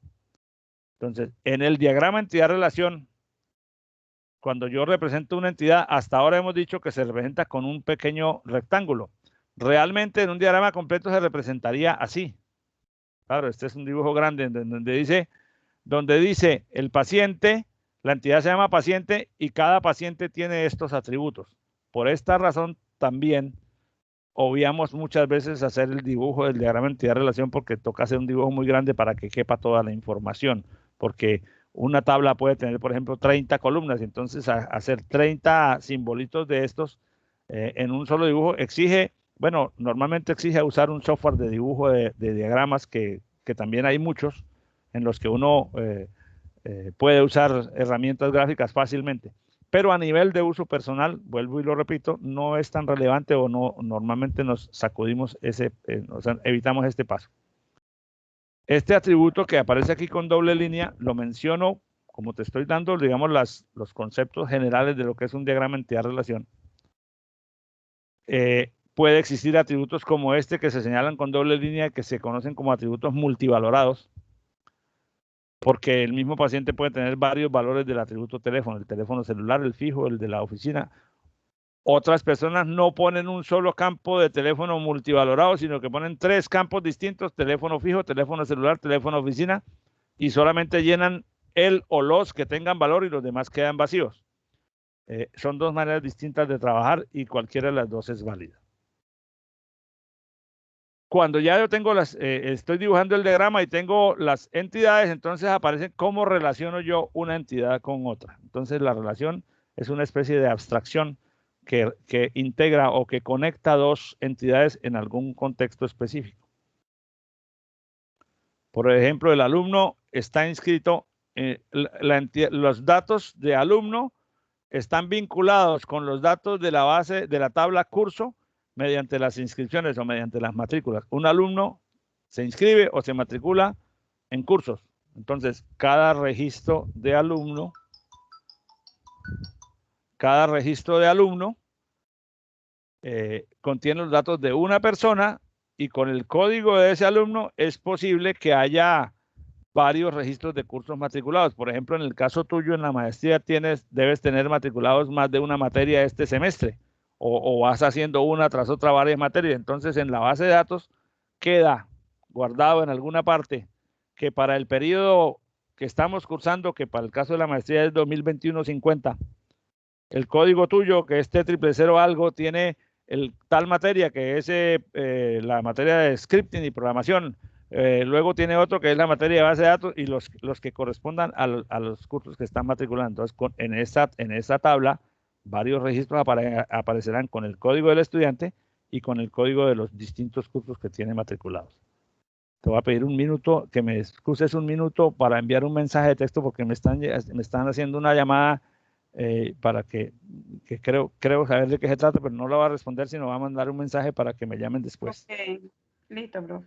Entonces, en el diagrama entidad-relación, cuando yo represento una entidad, hasta ahora hemos dicho que se representa con un pequeño rectángulo. Realmente en un diagrama completo se representaría así. Claro, este es un dibujo grande donde dice el paciente, la entidad se llama paciente y cada paciente tiene estos atributos. Por esta razón también obviamos muchas veces hacer el dibujo del diagrama entidad-relación porque toca hacer un dibujo muy grande para que quepa toda la información, porque una tabla puede tener, por ejemplo, 30 columnas, entonces hacer 30 simbolitos de estos en un solo dibujo exige, bueno, normalmente exige usar un software de dibujo de diagramas que también hay muchos en los que uno puede usar herramientas gráficas fácilmente. Pero a nivel de uso personal, vuelvo y lo repito, no es tan relevante o no, normalmente nos sacudimos o sea, evitamos este paso. Este atributo que aparece aquí con doble línea, lo menciono como te estoy dando, digamos, los conceptos generales de lo que es un diagrama entidad-relación. Puede existir atributos como este que se señalan con doble línea que se conocen como atributos multivalorados, porque el mismo paciente puede tener varios valores del atributo teléfono, el teléfono celular, el fijo, el de la oficina. Otras personas no ponen un solo campo de teléfono multivalorado, sino que ponen 3 campos distintos, teléfono fijo, teléfono celular, teléfono oficina, y solamente llenan el o los que tengan valor y los demás quedan vacíos. Son 2 maneras distintas de trabajar y cualquiera de las 2 es válida. Cuando ya yo tengo estoy dibujando el diagrama y tengo las entidades, entonces aparece cómo relaciono yo una entidad con otra. Entonces la relación es una especie de abstracción que integra o que conecta 2 entidades en algún contexto específico. Por ejemplo, el alumno está inscrito, los datos de alumno están vinculados con los datos de la base de la tabla curso mediante las inscripciones o mediante las matrículas. Un alumno se inscribe o se matricula en cursos. Entonces, cada registro de alumno cada registro de alumno contiene los datos de una persona y con el código de ese alumno es posible que haya varios registros de cursos matriculados. Por ejemplo, en el caso tuyo en la maestría debes tener matriculados más de una materia este semestre o vas haciendo una tras otra varias materias. Entonces, en la base de datos queda guardado en alguna parte que para el periodo que estamos cursando, que para el caso de la maestría es 2021-50, el código tuyo, que es T000 algo, tiene tal materia que es la materia de scripting y programación. Luego tiene otro que es la materia de base de datos y los que correspondan a los cursos que están matriculando. Entonces, en esta tabla, varios registros aparecerán con el código del estudiante y con el código de los distintos cursos que tiene matriculados. Te voy a pedir un minuto, que me excuses un minuto para enviar un mensaje de texto porque me están haciendo una llamada para que creo saber de qué se trata, pero no lo va a responder, sino va a mandar un mensaje para que me llamen después. Ok, listo, bro.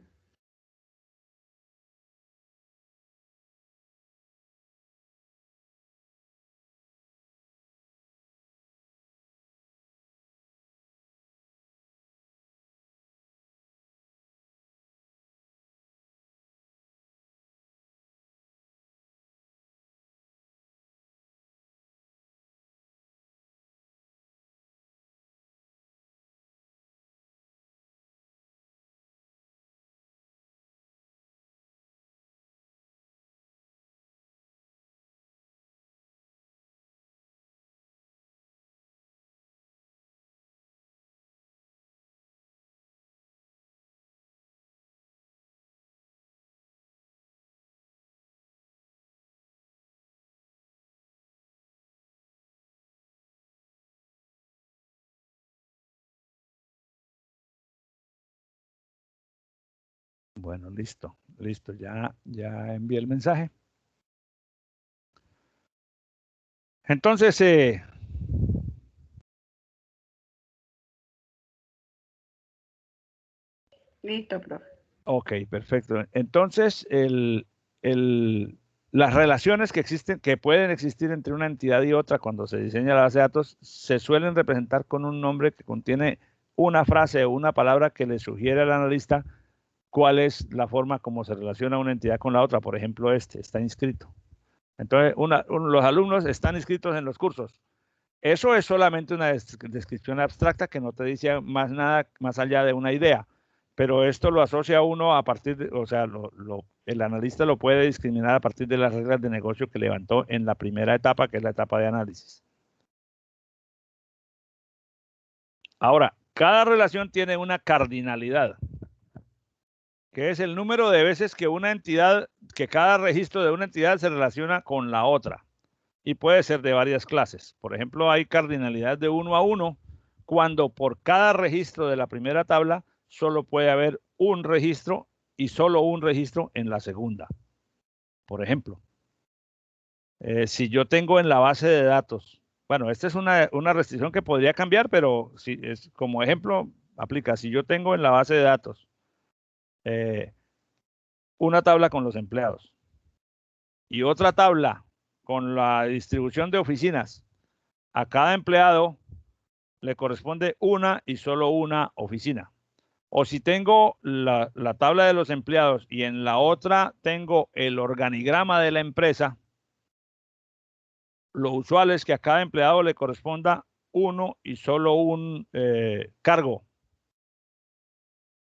Bueno, listo, ya envié el mensaje. Entonces, Listo, profe. ok, perfecto. Entonces, las relaciones que existen, que pueden existir entre una entidad y otra cuando se diseña la base de datos, se suelen representar con un nombre que contiene una frase o una palabra que le sugiere al analista cuál es la forma como se relaciona una entidad con la otra. Por ejemplo, está inscrito. Entonces, los alumnos están inscritos en los cursos. Eso es solamente una descripción abstracta que no te dice más nada más allá de una idea, pero esto lo asocia uno a partir de, o sea, el analista lo puede discriminar a partir de las reglas de negocio que levantó en la primera etapa, que es la etapa de análisis. Ahora, cada relación tiene una cardinalidad, que es el número de veces que cada registro de una entidad se relaciona con la otra. Y puede ser de varias clases. Por ejemplo, hay cardinalidad de 1 a 1, cuando por cada registro de la primera tabla solo puede haber un registro y solo un registro en la segunda. Por ejemplo, si yo tengo en la base de datos, bueno, esta es una restricción que podría cambiar, pero si es como ejemplo, aplica. Si yo tengo en la base de datos una tabla con los empleados y otra tabla con la distribución de oficinas, a cada empleado le corresponde una y solo una oficina. O si tengo la tabla de los empleados y en la otra tengo el organigrama de la empresa, lo usual es que a cada empleado le corresponda uno y solo un cargo.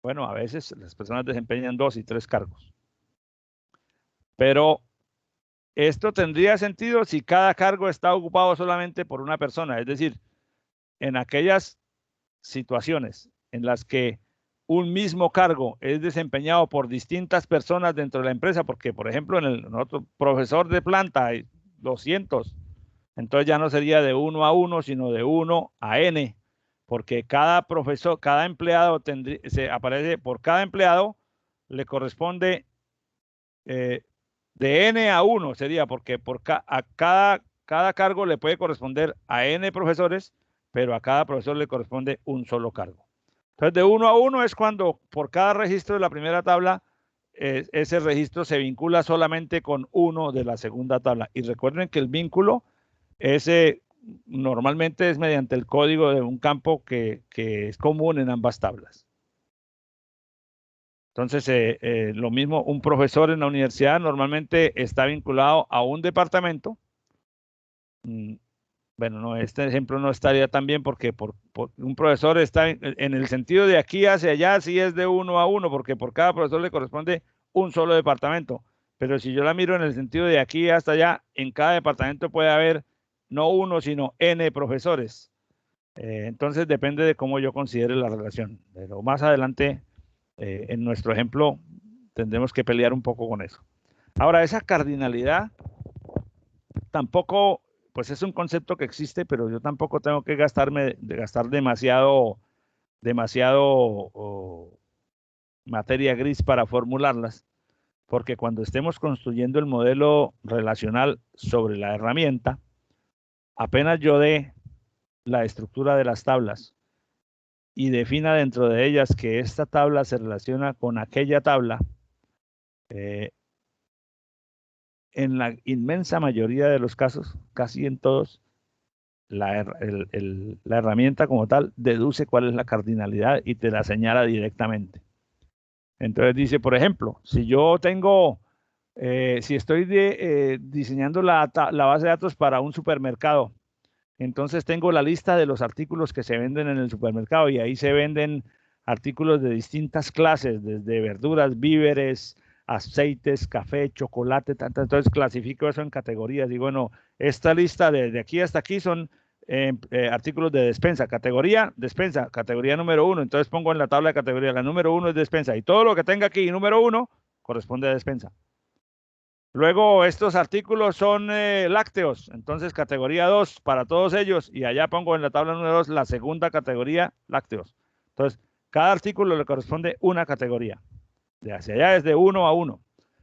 Bueno, a veces las personas desempeñan 2 y 3 cargos. Pero esto tendría sentido si cada cargo está ocupado solamente por una persona. Es decir, en aquellas situaciones en las que un mismo cargo es desempeñado por distintas personas dentro de la empresa, porque, por ejemplo, en otro profesor de planta hay 200, entonces ya no sería de 1 a 1, sino de 1 a n, porque cada profesor, cada empleado se aparece, por cada empleado le corresponde de n a 1, sería porque a cada cargo le puede corresponder a n profesores, pero a cada profesor le corresponde un solo cargo. Entonces, de 1 a 1 es cuando por cada registro de la primera tabla, ese registro se vincula solamente con uno de la segunda tabla. Y recuerden que el vínculo es normalmente es mediante el código de un campo que es común en ambas tablas. Entonces, lo mismo, un profesor en la universidad normalmente está vinculado a un departamento. Bueno, no, este ejemplo no estaría tan bien porque por un profesor está en el sentido de aquí hacia allá, sí es de 1 a 1, porque por cada profesor le corresponde un solo departamento. Pero si yo la miro en el sentido de aquí hasta allá, en cada departamento puede haber no uno, sino N profesores. Entonces depende de cómo yo considere la relación. Pero más adelante, en nuestro ejemplo, tendremos que pelear un poco con eso. Ahora, esa cardinalidad tampoco, pues es un concepto que existe, pero yo tampoco tengo que gastar demasiado materia gris para formularlas, porque cuando estemos construyendo el modelo relacional sobre la herramienta, apenas yo dé la estructura de las tablas y defina dentro de ellas que esta tabla se relaciona con aquella tabla, en la inmensa mayoría de los casos, casi en todos, la herramienta como tal deduce cuál es la cardinalidad y te la señala directamente. Entonces dice, por ejemplo, si yo tengo, si estoy diseñando la base de datos para un supermercado, entonces tengo la lista de los artículos que se venden en el supermercado y ahí se venden artículos de distintas clases, desde verduras, víveres, aceites, café, chocolate, entonces clasifico eso en categorías. Digo, bueno, esta lista de aquí hasta aquí son artículos de despensa, despensa, categoría número 1. Entonces pongo en la tabla de categoría, la número 1 es despensa y todo lo que tenga aquí número 1 corresponde a despensa. Luego estos artículos son lácteos, entonces categoría 2 para todos ellos y allá pongo en la tabla número 2 la segunda categoría, lácteos. Entonces, cada artículo le corresponde una categoría. De hacia allá es de 1 a 1.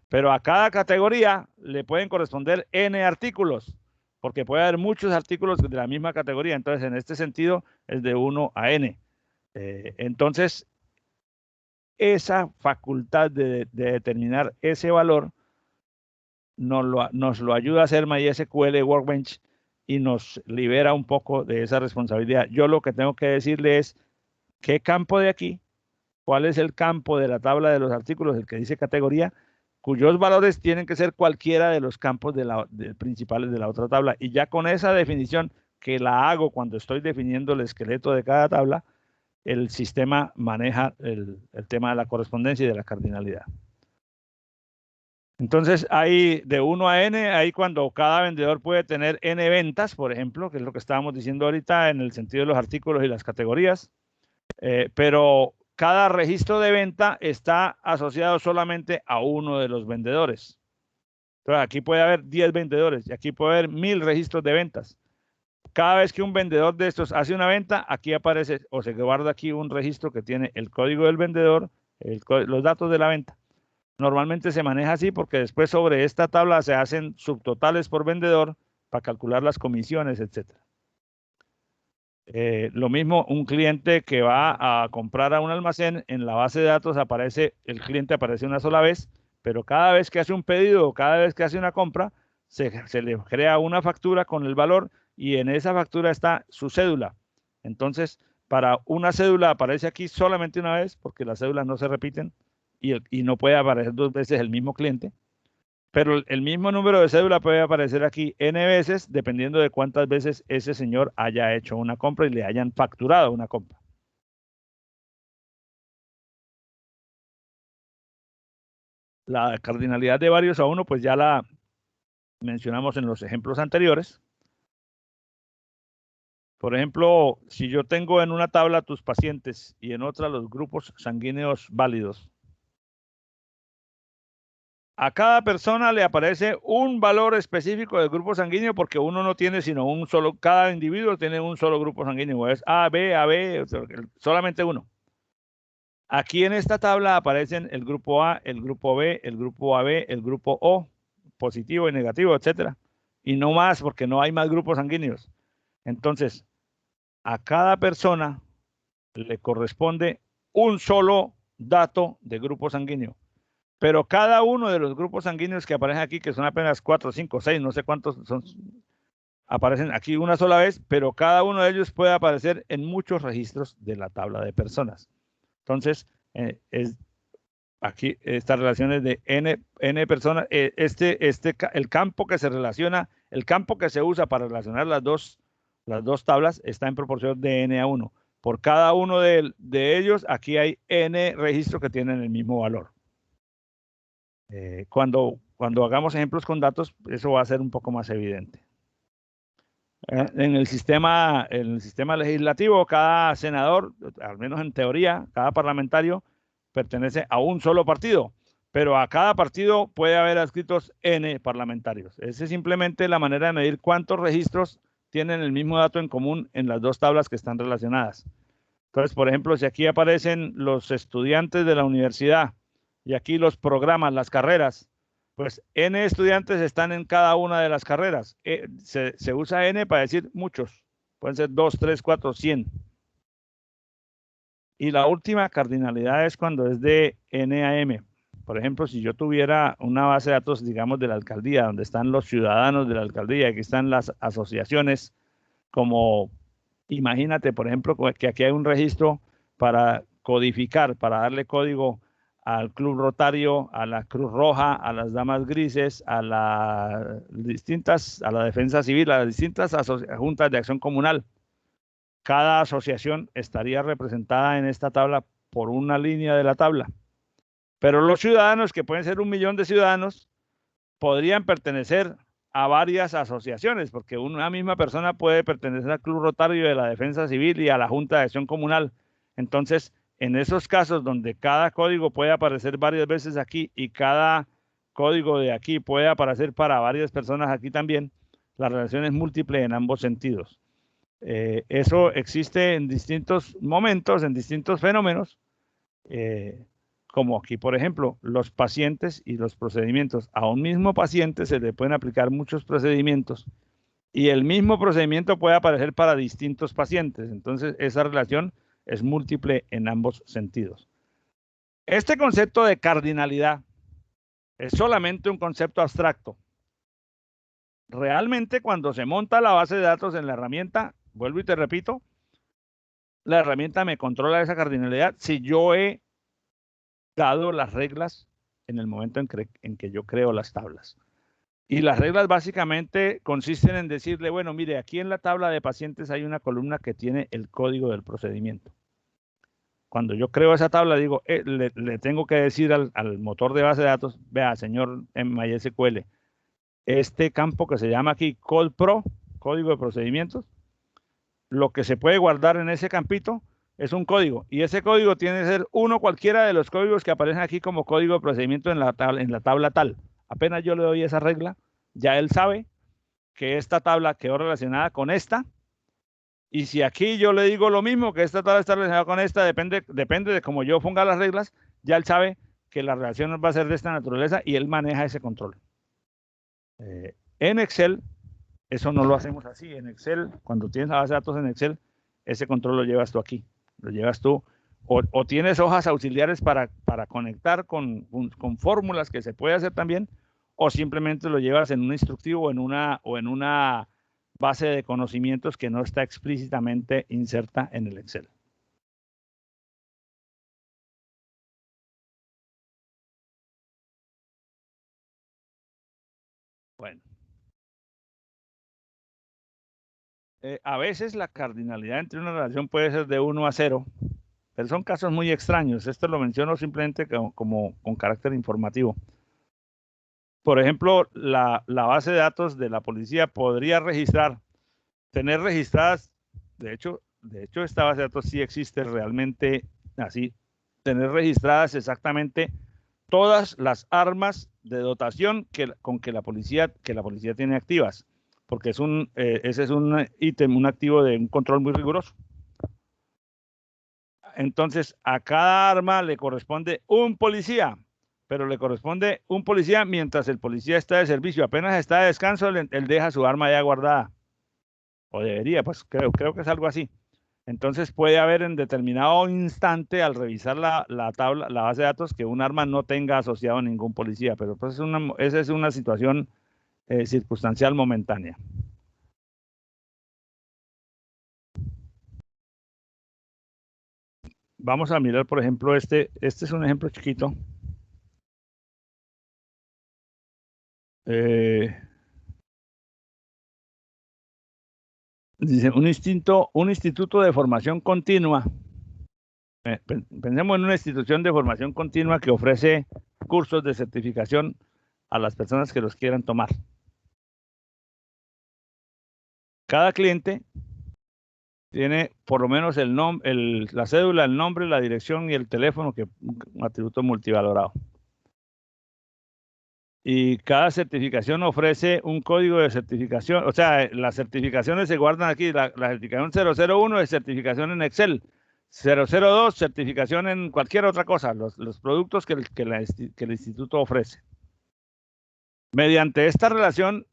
Pero a cada categoría le pueden corresponder N artículos, porque puede haber muchos artículos de la misma categoría. Entonces, en este sentido, es de 1 a N. Entonces, esa facultad de determinar ese valor nos lo ayuda a hacer MySQL Workbench y nos libera un poco de esa responsabilidad. Yo lo que tengo que decirle es qué campo de aquí, cuál es el campo de la tabla de los artículos, el que dice categoría, cuyos valores tienen que ser cualquiera de los campos principales de la otra tabla. Y ya con esa definición, que la hago cuando estoy definiendo el esqueleto de cada tabla, el sistema maneja el tema de la correspondencia y de la cardinalidad. Entonces, hay de 1 a N, ahí cuando cada vendedor puede tener N ventas, por ejemplo, que es lo que estábamos diciendo ahorita en el sentido de los artículos y las categorías, pero cada registro de venta está asociado solamente a uno de los vendedores. Entonces, aquí puede haber 10 vendedores y aquí puede haber 1000 registros de ventas. Cada vez que un vendedor de estos hace una venta, aquí aparece o se guarda aquí un registro que tiene el código del vendedor, los datos de la venta. Normalmente se maneja así porque después sobre esta tabla se hacen subtotales por vendedor para calcular las comisiones, etc. Lo mismo, un cliente que va a comprar a un almacén, en la base de datos el cliente aparece una sola vez, pero cada vez que hace un pedido o cada vez que hace una compra, se le crea una factura con el valor y en esa factura está su cédula. Entonces, para una cédula aparece aquí solamente una vez porque las cédulas no se repiten y no puede aparecer 2 veces el mismo cliente, pero el mismo número de cédula puede aparecer aquí N veces dependiendo de cuántas veces ese señor haya hecho una compra y le hayan facturado una compra. La cardinalidad de varios a uno, pues ya la mencionamos en los ejemplos anteriores. Por ejemplo, si yo tengo en una tabla tus pacientes y en otra los grupos sanguíneos válidos, a cada persona le aparece un valor específico del grupo sanguíneo porque uno no tiene sino un solo, cada individuo tiene un solo grupo sanguíneo, es AB, solamente uno. Aquí en esta tabla aparecen el grupo A, el grupo B, el grupo AB, el grupo O, positivo y negativo, etcétera. Y no más porque no hay más grupos sanguíneos. Entonces, a cada persona le corresponde un solo dato de grupo sanguíneo. Pero cada uno de los grupos sanguíneos que aparecen aquí, que son apenas 4, 5, 6, no sé cuántos son, aparecen aquí una sola vez, pero cada uno de ellos puede aparecer en muchos registros de la tabla de personas. Entonces, aquí estas relaciones de n personas, el campo que se relaciona, el campo que se usa para relacionar las dos tablas está en proporción de n a 1. Por cada uno de ellos, aquí hay n registros que tienen el mismo valor. Cuando hagamos ejemplos con datos, eso va a ser un poco más evidente. En el sistema legislativo, cada senador, al menos en teoría, cada parlamentario pertenece a un solo partido, pero a cada partido puede haber adscritos n parlamentarios. Esa es simplemente la manera de medir cuántos registros tienen el mismo dato en común en las dos tablas que están relacionadas. Entonces, por ejemplo, si aquí aparecen los estudiantes de la universidad y aquí los programas, las carreras, pues n estudiantes están en cada una de las carreras. Se usa n para decir muchos. Pueden ser 2, 3, 4, 100. Y la última cardinalidad es cuando es de n a m. Por ejemplo, si yo tuviera una base de datos, digamos, de la alcaldía, donde están los ciudadanos de la alcaldía, aquí están las asociaciones, como imagínate, por ejemplo, que aquí hay un registro para codificar, para darle código al Club Rotario, a la Cruz Roja, a las Damas Grises, a la Defensa Civil, a las distintas juntas de acción comunal. Cada asociación estaría representada en esta tabla por una línea de la tabla. Pero los ciudadanos, que pueden ser 1 millón de ciudadanos, podrían pertenecer a varias asociaciones, porque una misma persona puede pertenecer al Club Rotario de la Defensa Civil y a la Junta de Acción Comunal. Entonces, en esos casos donde cada código puede aparecer varias veces aquí y cada código de aquí puede aparecer para varias personas aquí también, la relación es múltiple en ambos sentidos. Eso existe en distintos momentos, en distintos fenómenos, como aquí, por ejemplo, los pacientes y los procedimientos. A un mismo paciente se le pueden aplicar muchos procedimientos y el mismo procedimiento puede aparecer para distintos pacientes. Entonces, esa relación es múltiple en ambos sentidos. Este concepto de cardinalidad es solamente un concepto abstracto. Realmente, cuando se monta la base de datos en la herramienta, vuelvo y te repito, la herramienta me controla esa cardinalidad si yo he dado las reglas en el momento en que yo creo las tablas. Y las reglas básicamente consisten en decirle, bueno, mire, aquí en la tabla de pacientes hay una columna que tiene el código del procedimiento. Cuando yo creo esa tabla, digo, le tengo que decir al motor de base de datos, vea, señor MySQL, este campo que se llama aquí CodePro, código de procedimientos, lo que se puede guardar en ese campito es un código, y ese código tiene que ser cualquiera de los códigos que aparecen aquí como código de procedimiento en la tabla tal. Apenas yo le doy esa regla, ya él sabe que esta tabla quedó relacionada con esta, y si aquí yo le digo lo mismo, que esta tabla está relacionada con esta, depende de cómo yo ponga las reglas, ya él sabe que la relación va a ser de esta naturaleza y él maneja ese control. En Excel, eso no lo hacemos así. En Excel, cuando tienes la base de datos en Excel, ese control lo llevas tú aquí. Lo llevas tú, o tienes hojas auxiliares para conectar con fórmulas que se puede hacer también, o simplemente lo llevas en un instructivo o en una base de conocimientos que no está explícitamente inserta en el Excel. Bueno. A veces la cardinalidad entre una relación puede ser de 1 a 0, pero son casos muy extraños. Esto lo menciono simplemente como con carácter informativo. Por ejemplo, la base de datos de la policía podría tener registradas, de hecho esta base de datos sí existe realmente así, tener registradas exactamente todas las armas de dotación con que la policía tiene activas, porque ese es un ítem, un activo de un control muy riguroso. Entonces, a cada arma le corresponde un policía, pero le corresponde un policía mientras el policía está de servicio. Apenas está de descanso, él deja su arma ya guardada. O debería, pues creo que es algo así. Entonces puede haber en determinado instante, al revisar la base de datos, que un arma no tenga asociado a ningún policía, pero pues esa es una situación circunstancial momentánea. vamos a mirar, por ejemplo, este es un ejemplo chiquito. Dice, un instituto de formación continua. Pensemos en una institución de formación continua que ofrece cursos de certificación a las personas que los quieran tomar. Cada cliente tiene por lo menos la cédula, el nombre, la dirección y el teléfono, que es un atributo multivalorado. Y cada certificación ofrece un código de certificación. O sea, las certificaciones se guardan aquí. La certificación 001 es certificación en Excel. 002, certificación en cualquier otra cosa, los productos que el instituto ofrece. Mediante esta relación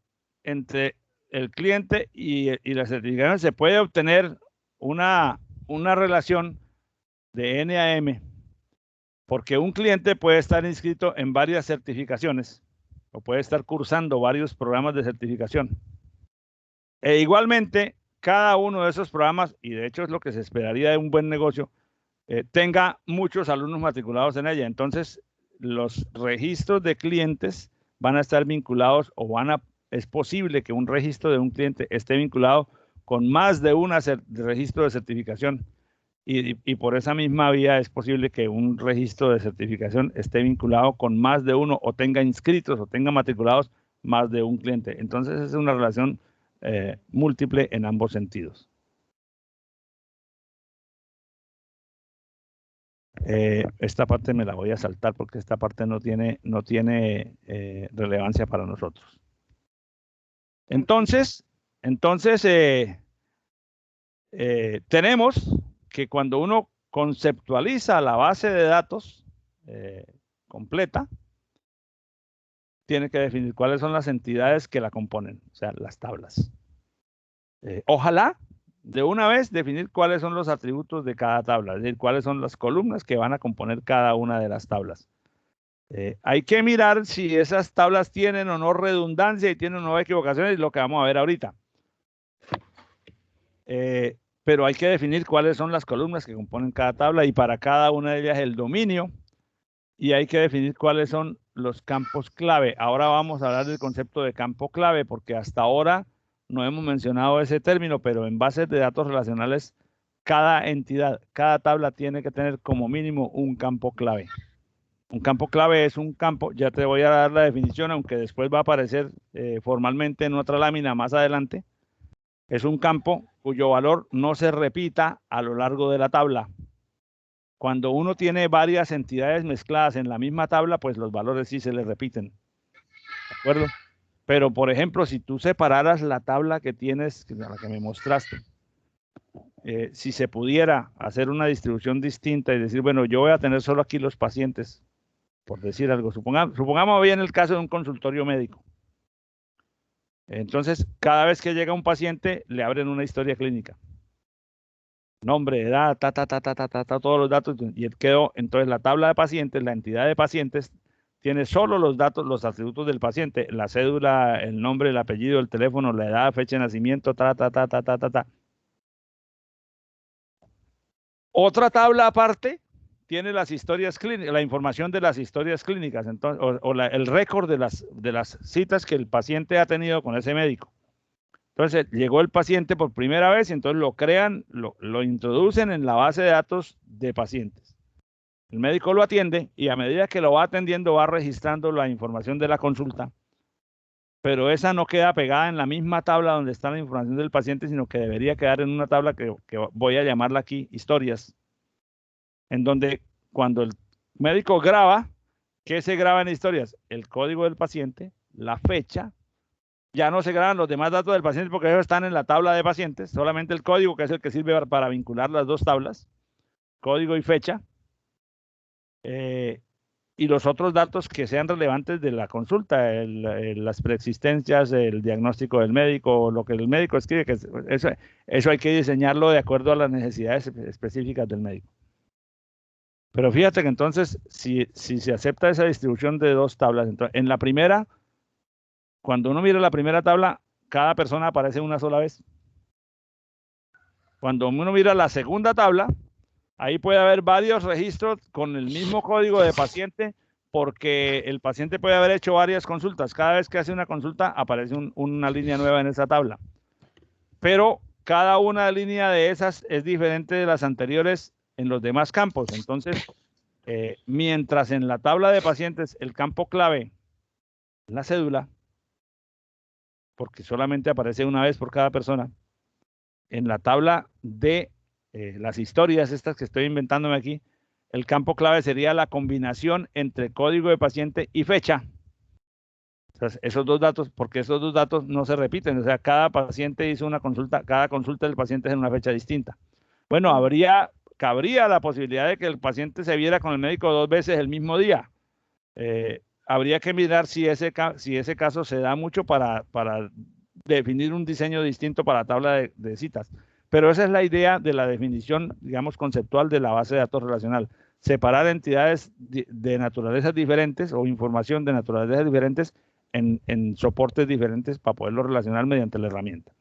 entre el cliente y la certificación se puede obtener una relación de N a M, porque un cliente puede estar inscrito en varias certificaciones o puede estar cursando varios programas de certificación. E igualmente, cada uno de esos programas, y de hecho es lo que se esperaría de un buen negocio, tenga muchos alumnos matriculados en ella. Entonces, los registros de clientes van a estar vinculados es posible que un registro de un cliente esté vinculado con más de un registro de certificación. Y por esa misma vía es posible que un registro de certificación esté vinculado con más de uno o tenga inscritos o tenga matriculados más de un cliente. Entonces es una relación múltiple en ambos sentidos. Esta parte me la voy a saltar porque esta parte no tiene relevancia para nosotros. Entonces tenemos que cuando uno conceptualiza la base de datos completa, tiene que definir cuáles son las entidades que la componen, o sea, las tablas. Ojalá de una vez definir cuáles son los atributos de cada tabla, es decir, cuáles son las columnas que van a componer cada una de las tablas. Hay que mirar si esas tablas tienen o no redundancia y tienen o no equivocaciones, lo que vamos a ver ahorita. Pero hay que definir cuáles son las columnas que componen cada tabla y para cada una de ellas el dominio, y hay que definir cuáles son los campos clave. Ahora vamos a hablar del concepto de campo clave, porque hasta ahora no hemos mencionado ese término, pero en bases de datos relacionales, cada entidad, cada tabla tiene que tener como mínimo un campo clave. Un campo clave es un campo, ya te voy a dar la definición, aunque después va a aparecer formalmente en otra lámina más adelante. Es un campo cuyo valor no se repita a lo largo de la tabla. Cuando uno tiene varias entidades mezcladas en la misma tabla, pues los valores sí se les repiten. ¿De acuerdo? Pero, por ejemplo, si tú separaras la tabla que tienes, la que me mostraste, si se pudiera hacer una distribución distinta y decir, bueno, yo voy a tener solo aquí los pacientes, por decir algo, supongamos bien el caso de un consultorio médico. Entonces, cada vez que llega un paciente, le abren una historia clínica. Nombre, edad, todos los datos, y él quedó. Entonces, la tabla de pacientes, la entidad de pacientes, tiene solo los datos, los atributos del paciente, la cédula, el nombre, el apellido, el teléfono, la edad, fecha de nacimiento, Otra tabla aparte tiene las historias clínicas, la información de las historias clínicas, entonces, el récord de las citas que el paciente ha tenido con ese médico. Entonces, llegó el paciente por primera vez y entonces lo crean, lo introducen en la base de datos de pacientes. El médico lo atiende y a medida que lo va atendiendo va registrando la información de la consulta, pero esa no queda pegada en la misma tabla donde está la información del paciente, sino que debería quedar en una tabla que voy a llamarla aquí historias, en donde cuando el médico graba, ¿qué se graba en historias? El código del paciente, la fecha. Ya no se graban los demás datos del paciente porque ellos están en la tabla de pacientes, solamente el código, que es el que sirve para vincular las dos tablas, código y fecha, y los otros datos que sean relevantes de la consulta, las preexistencias, el diagnóstico del médico, lo que el médico escribe, que eso hay que diseñarlo de acuerdo a las necesidades específicas del médico. Pero fíjate que entonces, si se acepta esa distribución de dos tablas, entonces, en la primera, cuando uno mira la primera tabla, cada persona aparece una sola vez. Cuando uno mira la segunda tabla, Ahí puede haber varios registros con el mismo código de paciente, porque el paciente puede haber hecho varias consultas. Cada vez que hace una consulta aparece una línea nueva en esa tabla. Pero cada una línea de esas es diferente de las anteriores en los demás campos. Entonces, mientras en la tabla de pacientes el campo clave es la cédula, porque solamente aparece una vez por cada persona, en la tabla de las historias estas que estoy inventándome aquí, el campo clave sería la combinación entre código de paciente y fecha. Entonces, esos dos datos, porque esos dos datos no se repiten, o sea, cada paciente hizo una consulta, cada consulta del paciente es en una fecha distinta. Bueno, cabría la posibilidad de que el paciente se viera con el médico 2 veces el mismo día. Habría que mirar si ese caso se da mucho para definir un diseño distinto para la tabla de citas. Pero esa es la idea de la definición, digamos, conceptual de la base de datos relacional. Separar entidades de naturalezas diferentes o información de naturalezas diferentes en soportes diferentes para poderlo relacionar mediante la herramienta.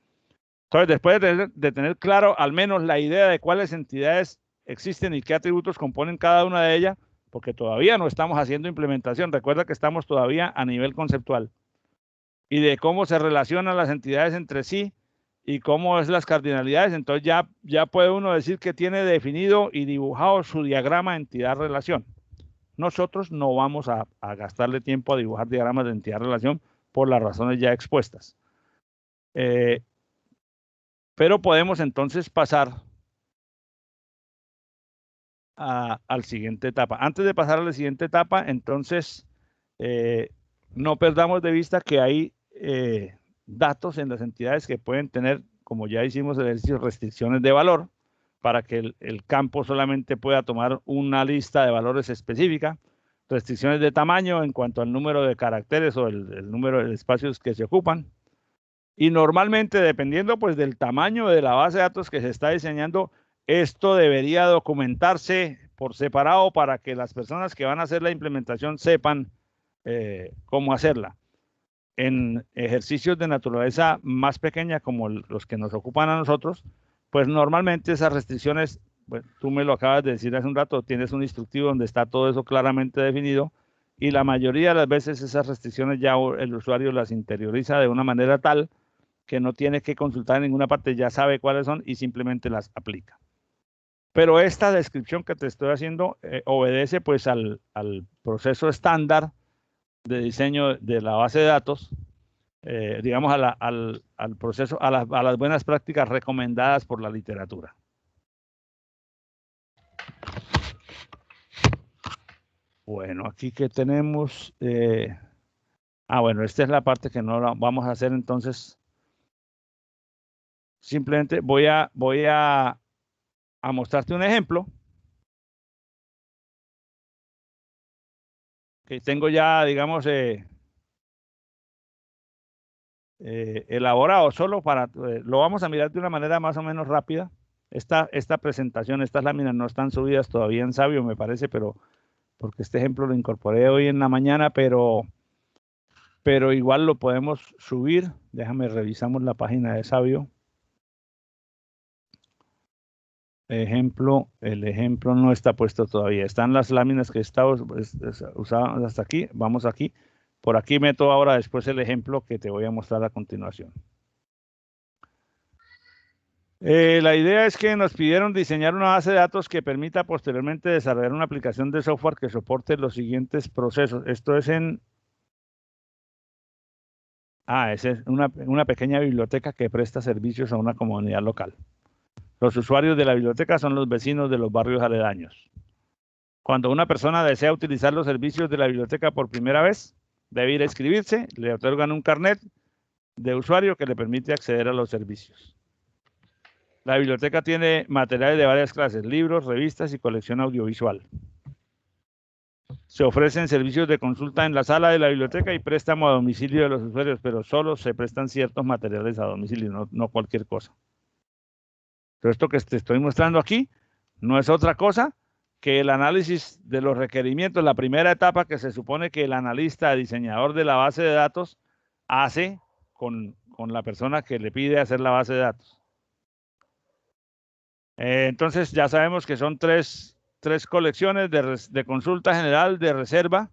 Entonces, después de tener claro al menos la idea de cuáles entidades existen y qué atributos componen cada una de ellas, porque todavía no estamos haciendo implementación, recuerda que estamos todavía a nivel conceptual, y de cómo se relacionan las entidades entre sí y cómo es las cardinalidades, entonces ya puede uno decir que tiene definido y dibujado su diagrama entidad-relación. Nosotros no vamos a gastarle tiempo a dibujar diagramas de entidad-relación por las razones ya expuestas. Pero podemos entonces pasar a la siguiente etapa. Antes de pasar a la siguiente etapa, entonces, no perdamos de vista que hay datos en las entidades que pueden tener, como ya hicimos el ejercicio, restricciones de valor, para que el campo solamente pueda tomar una lista de valores específica, restricciones de tamaño en cuanto al número de caracteres o el número de espacios que se ocupan, y normalmente, dependiendo pues del tamaño de la base de datos que se está diseñando, esto debería documentarse por separado para que las personas que van a hacer la implementación sepan cómo hacerla. En ejercicios de naturaleza más pequeña, como los que nos ocupan a nosotros, pues normalmente esas restricciones, pues, tú me lo acabas de decir hace un rato, tienes un instructivo donde está todo eso claramente definido, y la mayoría de las veces esas restricciones ya el usuario las interioriza de una manera tal que no tiene que consultar en ninguna parte, ya sabe cuáles son y simplemente las aplica. Pero esta descripción que te estoy haciendo obedece pues al proceso estándar de diseño de la base de datos, digamos al proceso, a las buenas prácticas recomendadas por la literatura. Bueno, aquí que tenemos, bueno, esta es la parte que no la vamos a hacer, entonces simplemente voy a mostrarte un ejemplo que tengo ya, digamos, elaborado solo para, lo vamos a mirar de una manera más o menos rápida. Esta presentación, estas láminas no están subidas todavía en Sabio, me parece, pero porque este ejemplo lo incorporé hoy en la mañana, pero igual lo podemos subir. Déjame, revisamos la página de Sabio. El ejemplo no está puesto todavía. Están las láminas que estamos usando hasta aquí. Vamos aquí. Por aquí meto ahora después el ejemplo que te voy a mostrar a continuación. La idea es que nos pidieron diseñar una base de datos que permita posteriormente desarrollar una aplicación de software que soporte los siguientes procesos. Esto es es una pequeña biblioteca que presta servicios a una comunidad local. Los usuarios de la biblioteca son los vecinos de los barrios aledaños. Cuando una persona desea utilizar los servicios de la biblioteca por primera vez, debe ir a inscribirse, le otorgan un carnet de usuario que le permite acceder a los servicios. La biblioteca tiene materiales de varias clases, libros, revistas y colección audiovisual. Se ofrecen servicios de consulta en la sala de la biblioteca y préstamo a domicilio de los usuarios, pero solo se prestan ciertos materiales a domicilio, no cualquier cosa. Todo esto que te estoy mostrando aquí no es otra cosa que el análisis de los requerimientos, la primera etapa que se supone que el analista, diseñador de la base de datos, hace con la persona que le pide hacer la base de datos. Entonces ya sabemos que son tres colecciones de consulta general, de reserva,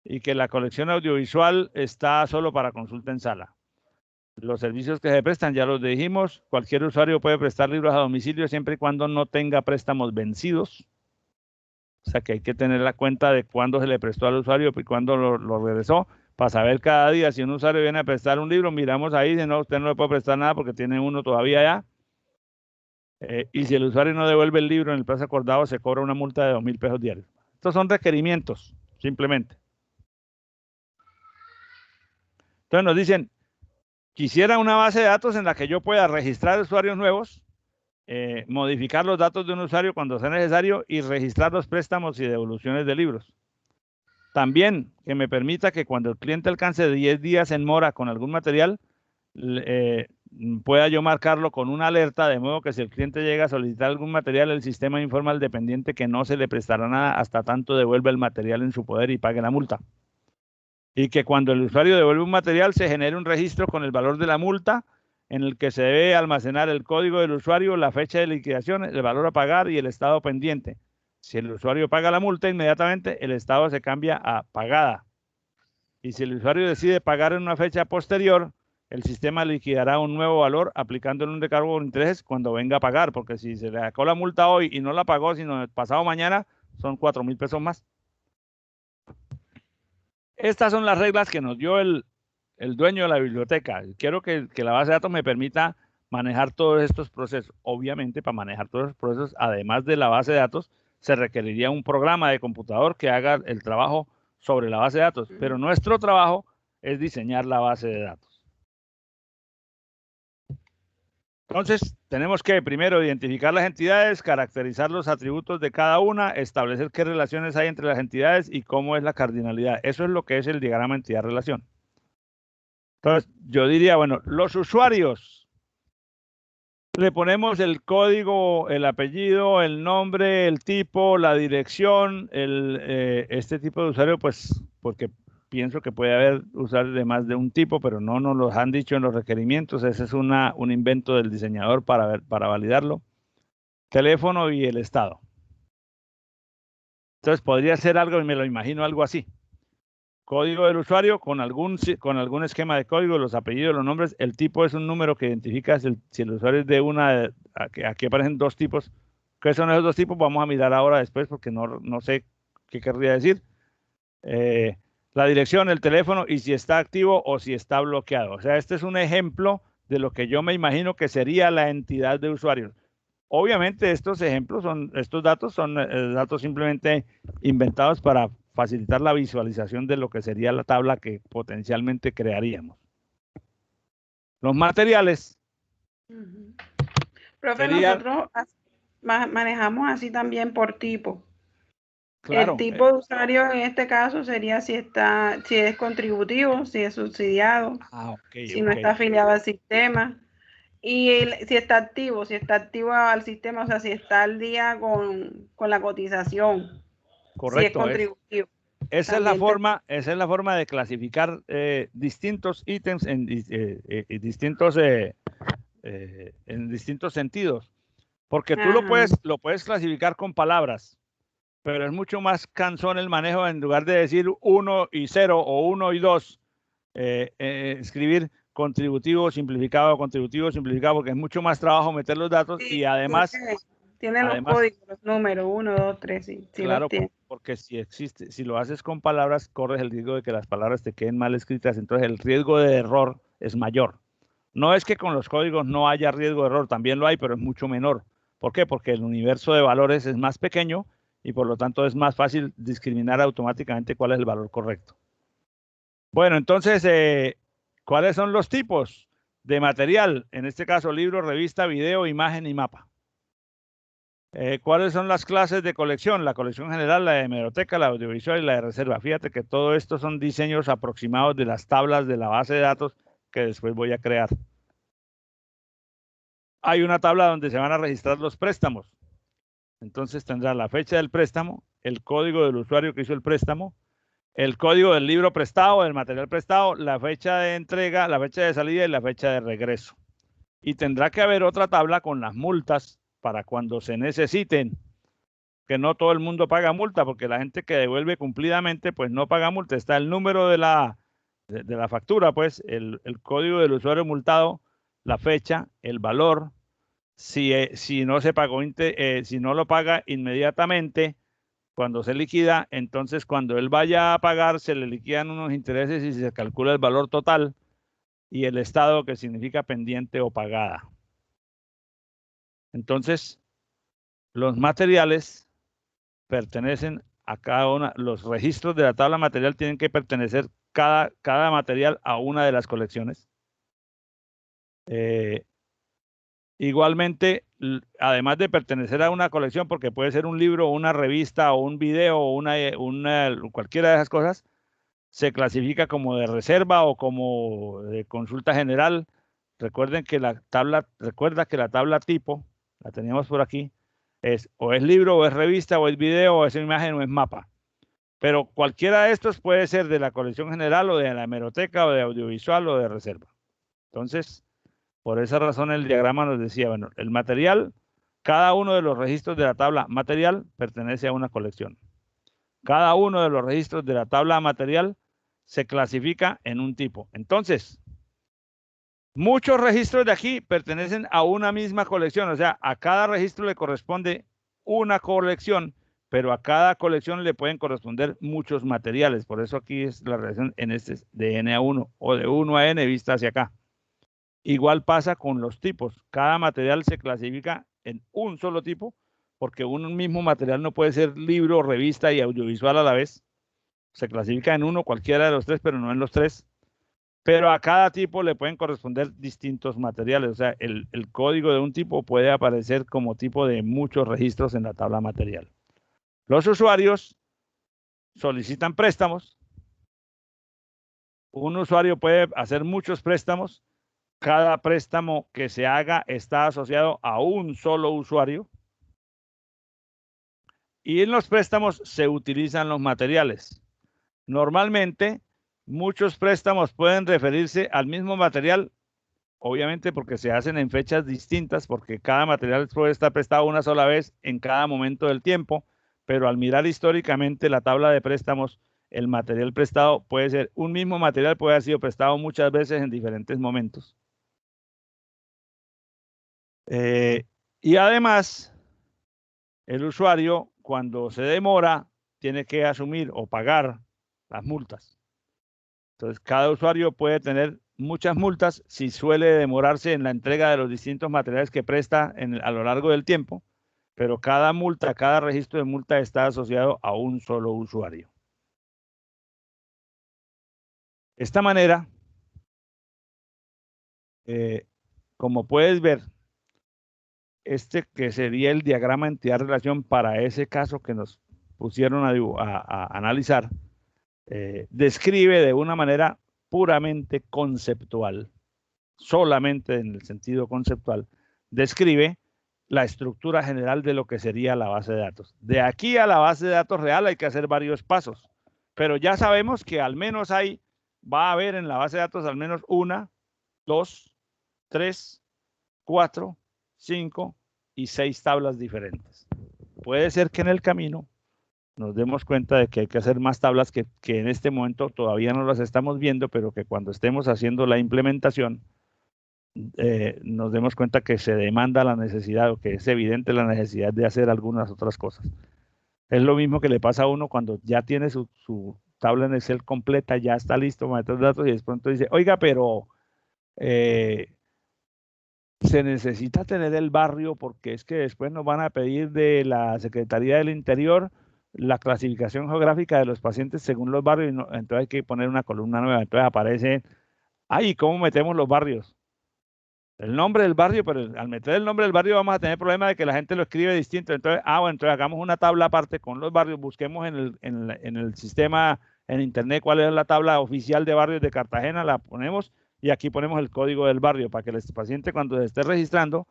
y que la colección audiovisual está solo para consulta en sala. Los servicios que se prestan ya los dijimos. Cualquier usuario puede prestar libros a domicilio siempre y cuando no tenga préstamos vencidos. O sea que hay que tener la cuenta de cuándo se le prestó al usuario y cuándo lo regresó, para saber cada día si un usuario viene a prestar un libro, miramos ahí, si no, usted no le puede prestar nada porque tiene uno todavía ya. Y si el usuario no devuelve el libro en el plazo acordado, se cobra una multa de 2.000 pesos diarios. Estos son requerimientos, simplemente. Entonces nos dicen, quisiera una base de datos en la que yo pueda registrar usuarios nuevos, modificar los datos de un usuario cuando sea necesario y registrar los préstamos y devoluciones de libros. También que me permita que cuando el cliente alcance 10 días en mora con algún material, pueda yo marcarlo con una alerta, de modo que si el cliente llega a solicitar algún material, el sistema informa al dependiente que no se le prestará nada hasta tanto devuelva el material en su poder y pague la multa. Y que cuando el usuario devuelve un material, se genere un registro con el valor de la multa, en el que se debe almacenar el código del usuario, la fecha de liquidación, el valor a pagar y el estado pendiente. Si el usuario paga la multa, inmediatamente el estado se cambia a pagada. Y si el usuario decide pagar en una fecha posterior, el sistema liquidará un nuevo valor aplicándole un recargo con intereses cuando venga a pagar, porque si se le sacó la multa hoy y no la pagó, sino el pasado mañana, son 4.000 pesos más. Estas son las reglas que nos dio el dueño de la biblioteca. Quiero que la base de datos me permita manejar todos estos procesos. Obviamente, para manejar todos los procesos, además de la base de datos, se requeriría un programa de computador que haga el trabajo sobre la base de datos. Pero nuestro trabajo es diseñar la base de datos. Entonces, tenemos que primero identificar las entidades, caracterizar los atributos de cada una, establecer qué relaciones hay entre las entidades y cómo es la cardinalidad. Eso es lo que es el diagrama entidad-relación. Entonces, yo diría, bueno, los usuarios, le ponemos el código, el apellido, el nombre, el tipo, la dirección, este tipo de usuario, pues, porque pienso que puede haber usuarios de más de un tipo, pero no nos los han dicho en los requerimientos. Ese es un invento del diseñador para validarlo. Teléfono y el estado. Entonces podría ser algo, y me lo imagino algo así. Código del usuario con algún esquema de código, los apellidos, los nombres. El tipo es un número que identifica si el usuario es de una. Aquí aparecen dos tipos. ¿Qué son esos dos tipos? Vamos a mirar ahora después porque no sé qué querría decir. La dirección, el teléfono y si está activo o si está bloqueado. O sea, este es un ejemplo de lo que yo me imagino que sería la entidad de usuarios. Obviamente estos datos son datos simplemente inventados para facilitar la visualización de lo que sería la tabla que potencialmente crearíamos. Los materiales. Profe, nosotros manejamos así también por tipo. Claro, el tipo de usuario en este caso sería si es contributivo, si es subsidiado, si no está afiliado al sistema. Y si está activo al sistema, o sea, si está al día con la cotización. Correcto. Si es contributivo. Esa es la forma de clasificar distintos ítems en distintos sentidos. Porque tú lo puedes clasificar con palabras, pero es mucho más cansón el manejo. En lugar de decir 1 y 0 o 1 y 2, escribir contributivo, simplificado, porque es mucho más trabajo meter los datos y además... Tienen los códigos, los números, 1, 2, 3, sí. Claro, porque si lo haces con palabras, corres el riesgo de que las palabras te queden mal escritas, entonces el riesgo de error es mayor. No es que con los códigos no haya riesgo de error, también lo hay, pero es mucho menor. ¿Por qué? Porque el universo de valores es más pequeño y por lo tanto es más fácil discriminar automáticamente cuál es el valor correcto. Bueno, entonces, ¿cuáles son los tipos de material? En este caso, libro, revista, video, imagen y mapa. ¿Cuáles son las clases de colección? La colección general, la de hemeroteca, la audiovisual y la de reserva. Fíjate que todo esto son diseños aproximados de las tablas de la base de datos que después voy a crear. Hay una tabla donde se van a registrar los préstamos. Entonces tendrá la fecha del préstamo, el código del usuario que hizo el préstamo, el código del libro prestado, del material prestado, la fecha de entrega, la fecha de salida y la fecha de regreso. Y tendrá que haber otra tabla con las multas para cuando se necesiten, que no todo el mundo paga multa, porque la gente que devuelve cumplidamente, pues no paga multa. Está el número de la factura, pues, el código del usuario multado, la fecha, el valor. Si no se pagó, si no lo paga inmediatamente, cuando se liquida, entonces cuando él vaya a pagar, se le liquidan unos intereses y se calcula el valor total y el estado, que significa pendiente o pagada. Entonces, los materiales pertenecen a cada una. Los registros de la tabla material tienen que pertenecer cada material a una de las colecciones. Igualmente, además de pertenecer a una colección, porque puede ser un libro, una revista, o un video, o cualquiera de esas cosas, se clasifica como de reserva o como de consulta general. Recuerda que la tabla tipo, la teníamos por aquí, o es libro, o es revista, o es video, o es imagen, o es mapa. Pero cualquiera de estos puede ser de la colección general, o de la hemeroteca, o de audiovisual, o de reserva. Entonces, por esa razón el diagrama nos decía, bueno, el material, cada uno de los registros de la tabla material pertenece a una colección. Cada uno de los registros de la tabla material se clasifica en un tipo. Entonces, muchos registros de aquí pertenecen a una misma colección, o sea, a cada registro le corresponde una colección, pero a cada colección le pueden corresponder muchos materiales. Por eso aquí es la relación en este de N a 1 o de 1 a N vista hacia acá. Igual pasa con los tipos. Cada material se clasifica en un solo tipo, porque un mismo material no puede ser libro, revista y audiovisual a la vez. Se clasifica en uno, cualquiera de los tres, pero no en los tres. Pero a cada tipo le pueden corresponder distintos materiales. O sea, el código de un tipo puede aparecer como tipo de muchos registros en la tabla material. Los usuarios solicitan préstamos. Un usuario puede hacer muchos préstamos. Cada préstamo que se haga está asociado a un solo usuario. Y en los préstamos se utilizan los materiales. Normalmente, muchos préstamos pueden referirse al mismo material, obviamente porque se hacen en fechas distintas, porque cada material puede estar prestado una sola vez en cada momento del tiempo, pero al mirar históricamente la tabla de préstamos, el material prestado puede ser un mismo material, puede haber sido prestado muchas veces en diferentes momentos. Y además, el usuario, cuando se demora, tiene que asumir o pagar las multas. Entonces, cada usuario puede tener muchas multas si suele demorarse en la entrega de los distintos materiales que presta a lo largo del tiempo, pero cada multa, cada registro de multa está asociado a un solo usuario. De esta manera, como puedes ver, este que sería el diagrama entidad-relación para ese caso que nos pusieron a analizar, describe de una manera puramente conceptual, solamente en el sentido conceptual, describe la estructura general de lo que sería la base de datos. De aquí a la base de datos real hay que hacer varios pasos, pero ya sabemos que al menos va a haber en la base de datos al menos 1, 2, 3, 4, 5 y 6 tablas diferentes. Puede ser que en el camino nos demos cuenta de que hay que hacer más tablas que en este momento todavía no las estamos viendo, pero que cuando estemos haciendo la implementación nos demos cuenta que se demanda la necesidad, o que es evidente la necesidad de hacer algunas otras cosas. Es lo mismo que le pasa a uno cuando ya tiene su tabla en Excel completa, ya está listo para meter datos y de pronto dice, oiga, pero se necesita tener el barrio porque es que después nos van a pedir de la Secretaría del Interior la clasificación geográfica de los pacientes según los barrios, entonces hay que poner una columna nueva, entonces aparece, ay, ¿cómo metemos los barrios? El nombre del barrio, pero al meter el nombre del barrio vamos a tener problema de que la gente lo escribe distinto, entonces, bueno, entonces hagamos una tabla aparte con los barrios, busquemos en el sistema, en internet, cuál es la tabla oficial de barrios de Cartagena, la ponemos y aquí ponemos el código del barrio para que el paciente cuando se esté registrando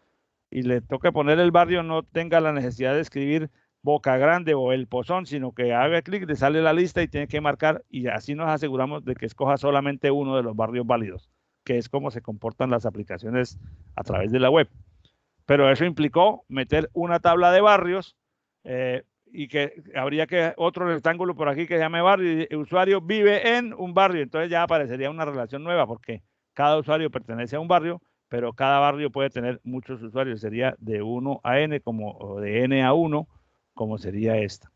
y le toque poner el barrio no tenga la necesidad de escribir Boca Grande o El Pozón, sino que haga clic, le sale la lista y tiene que marcar y así nos aseguramos de que escoja solamente uno de los barrios válidos, que es como se comportan las aplicaciones a través de la web. pero eso implicó meter una tabla de barrios y que habría que otro rectángulo por aquí que se llame barrio, y el usuario vive en un barrio, entonces ya aparecería una relación nueva porque cada usuario pertenece a un barrio, pero cada barrio puede tener muchos usuarios, sería de 1 a n o de n a 1, como sería esta.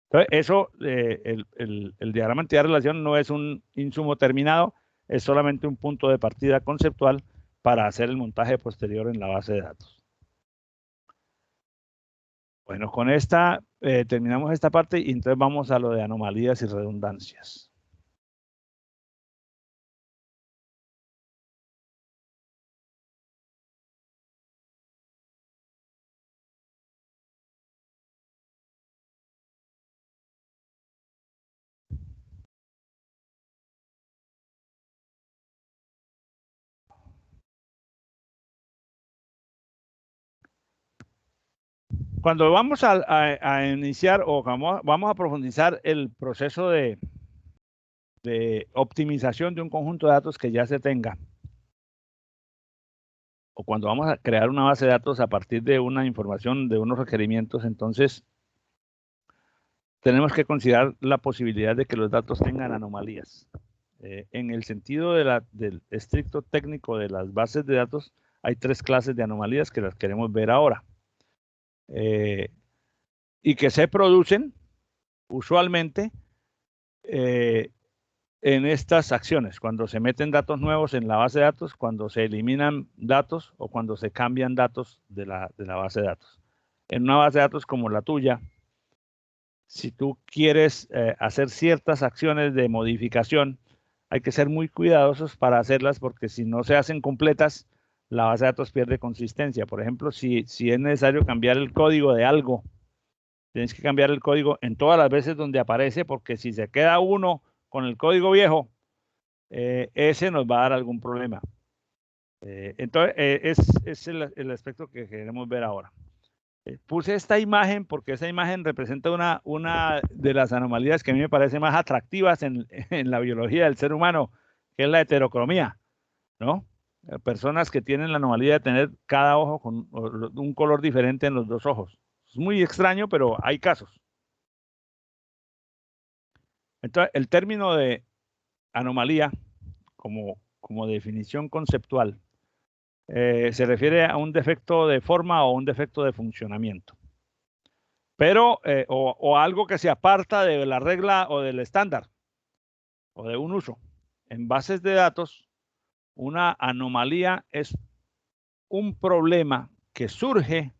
Entonces, eso, el diagrama de entidad de relación no es un insumo terminado, es solamente un punto de partida conceptual para hacer el montaje posterior en la base de datos. Bueno, con esta terminamos esta parte y entonces vamos a lo de anomalías y redundancias. Cuando vamos a iniciar o vamos a profundizar el proceso de optimización de un conjunto de datos que ya se tenga, o cuando vamos a crear una base de datos a partir de una información, de unos requerimientos, entonces tenemos que considerar la posibilidad de que los datos tengan anomalías. En el sentido del estricto técnico de las bases de datos, hay 3 clases de anomalías que las queremos ver ahora. Y que se producen usualmente en estas acciones, cuando se meten datos nuevos en la base de datos, cuando se eliminan datos o cuando se cambian datos de la base de datos. En una base de datos como la tuya, si tú quieres hacer ciertas acciones de modificación, hay que ser muy cuidadosos para hacerlas porque si no se hacen completas, la base de datos pierde consistencia. Por ejemplo, si es necesario cambiar el código de algo, tienes que cambiar el código en todas las veces donde aparece, porque si se queda uno con el código viejo, ese nos va a dar algún problema. Entonces, es el aspecto que queremos ver ahora. Puse esta imagen porque esa imagen representa una de las anomalías que a mí me parece más atractivas en la biología del ser humano, que es la heterocromía, ¿no? Personas que tienen la anomalía de tener cada ojo con un color diferente en los 2 ojos. Es muy extraño, pero hay casos. Entonces, el término de anomalía, como definición conceptual, se refiere a un defecto de forma o un defecto de funcionamiento. Pero, o algo que se aparta de la regla o del estándar, o de un uso. En bases de datos, una anomalía es un problema que surge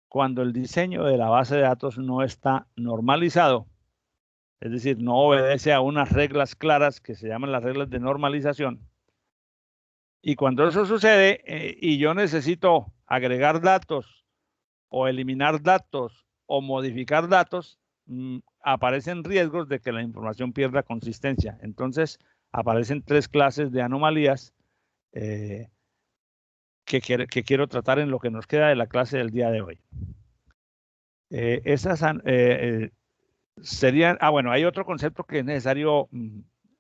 cuando el diseño de la base de datos no está normalizado, es decir, no obedece a unas reglas claras que se llaman las reglas de normalización. Y cuando eso sucede y yo necesito agregar datos o eliminar datos o modificar datos, aparecen riesgos de que la información pierda consistencia. Entonces, aparecen 3 clases de anomalías que quiero tratar en lo que nos queda de la clase del día de hoy. Esas serían, bueno, hay otro concepto que es necesario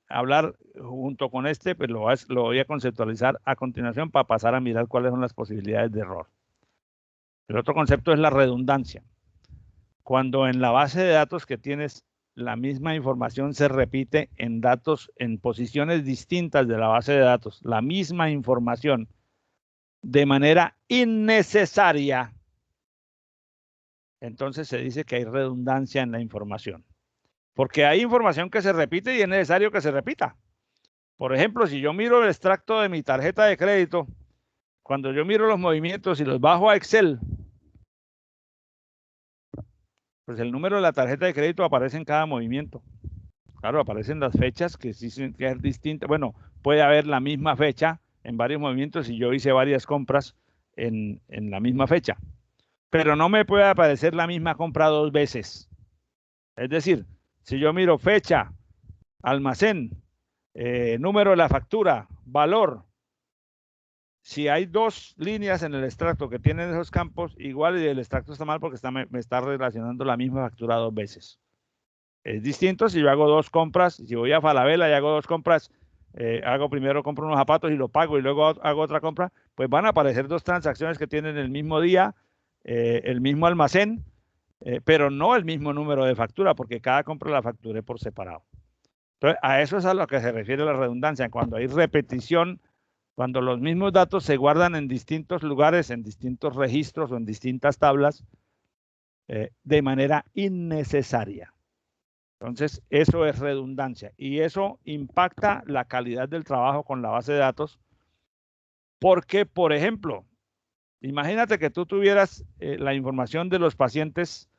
hablar junto con este, pues lo voy a conceptualizar a continuación para pasar a mirar cuáles son las posibilidades de error. El otro concepto es la redundancia. Cuando en la base de datos que tienes la misma información se repite en datos, en posiciones distintas de la base de datos, la misma información de manera innecesaria, entonces se dice que hay redundancia en la información. Porque hay información que se repite y es necesario que se repita. Por ejemplo, si yo miro el extracto de mi tarjeta de crédito, cuando yo miro los movimientos y los bajo a Excel, pues el número de la tarjeta de crédito aparece en cada movimiento. Claro, aparecen las fechas que sí son distintas. Bueno, puede haber la misma fecha en varios movimientos y yo hice varias compras en la misma fecha. Pero no me puede aparecer la misma compra 2 veces. Es decir, si yo miro fecha, almacén, número de la factura, valor, si hay 2 líneas en el extracto que tienen esos campos, igual y el extracto está mal porque me está relacionando la misma factura 2 veces. Es distinto si yo hago 2 compras, si voy a Falabella y hago 2 compras compro unos zapatos y lo pago y luego hago otra compra, pues van a aparecer dos transacciones que tienen el mismo día, el mismo almacén, pero no el mismo número de factura, porque cada compra la facturé por separado. Entonces, a eso es a lo que se refiere la redundancia, cuando hay repetición, cuando los mismos datos se guardan en distintos lugares, en distintos registros o en distintas tablas, de manera innecesaria. Entonces, eso es redundancia y eso impacta la calidad del trabajo con la base de datos porque, por ejemplo, imagínate que tú tuvieras la información de los pacientes,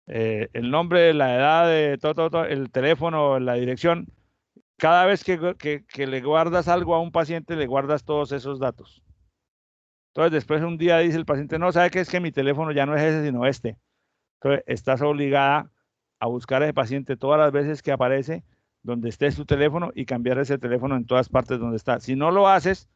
el nombre, la edad, de todo, el teléfono, la dirección. Cada vez que le guardas algo a un paciente, le guardas todos esos datos. Entonces, después un día dice el paciente, no, ¿sabe qué? Es que mi teléfono ya no es ese, sino este. Entonces, estás obligada a buscar a ese paciente todas las veces que aparece, donde esté su teléfono y cambiar ese teléfono en todas partes donde está. Si no lo haces,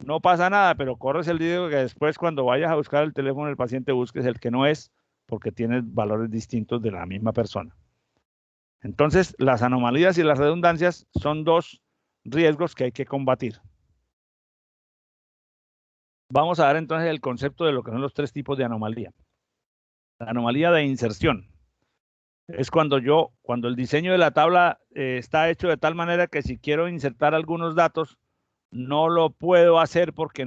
no pasa nada, pero corres el riesgo que después cuando vayas a buscar el teléfono del paciente busques el que no es, porque tienes valores distintos de la misma persona. Entonces, las anomalías y las redundancias son dos riesgos que hay que combatir. Vamos a ver entonces el concepto de lo que son los tres tipos de anomalía. La anomalía de inserción es cuando el diseño de la tabla está hecho de tal manera que si quiero insertar algunos datos, no lo puedo hacer porque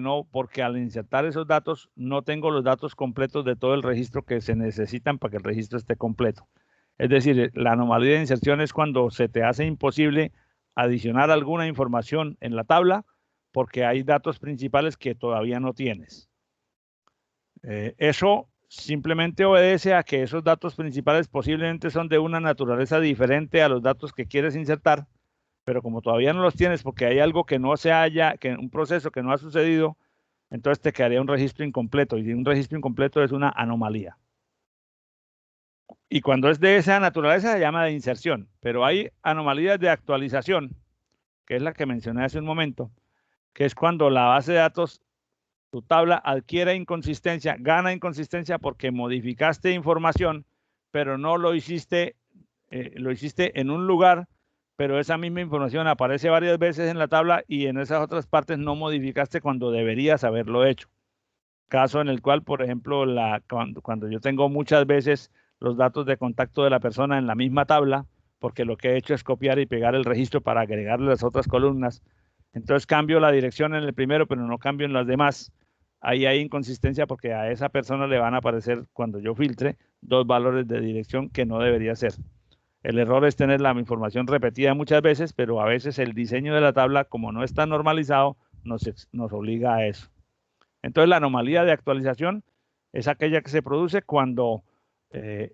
al insertar esos datos no tengo los datos completos de todo el registro que se necesitan para que el registro esté completo. Es decir, la anomalía de inserción es cuando se te hace imposible adicionar alguna información en la tabla porque hay datos principales que todavía no tienes. Eso simplemente obedece a que esos datos principales posiblemente son de una naturaleza diferente a los datos que quieres insertar, pero como todavía no los tienes porque hay algo que no se haya, un proceso que no ha sucedido, entonces te quedaría un registro incompleto y un registro incompleto es una anomalía. Y cuando es de esa naturaleza se llama de inserción, pero hay anomalías de actualización, que es la que mencioné hace un momento, que es cuando la base de datos, tu tabla adquiere inconsistencia, gana inconsistencia porque modificaste información, pero no lo hiciste en un lugar, pero esa misma información aparece varias veces en la tabla y en esas otras partes no modificaste cuando deberías haberlo hecho. Caso en el cual, por ejemplo, cuando yo tengo muchas veces los datos de contacto de la persona en la misma tabla, porque lo que he hecho es copiar y pegar el registro para agregarle las otras columnas, entonces cambio la dirección en el primero, pero no cambio en las demás. Ahí hay inconsistencia porque a esa persona le van a aparecer, cuando yo filtre, dos valores de dirección que no debería ser. El error es tener la información repetida muchas veces, pero a veces el diseño de la tabla, como no está normalizado, nos obliga a eso. Entonces, la anomalía de actualización es aquella que se produce cuando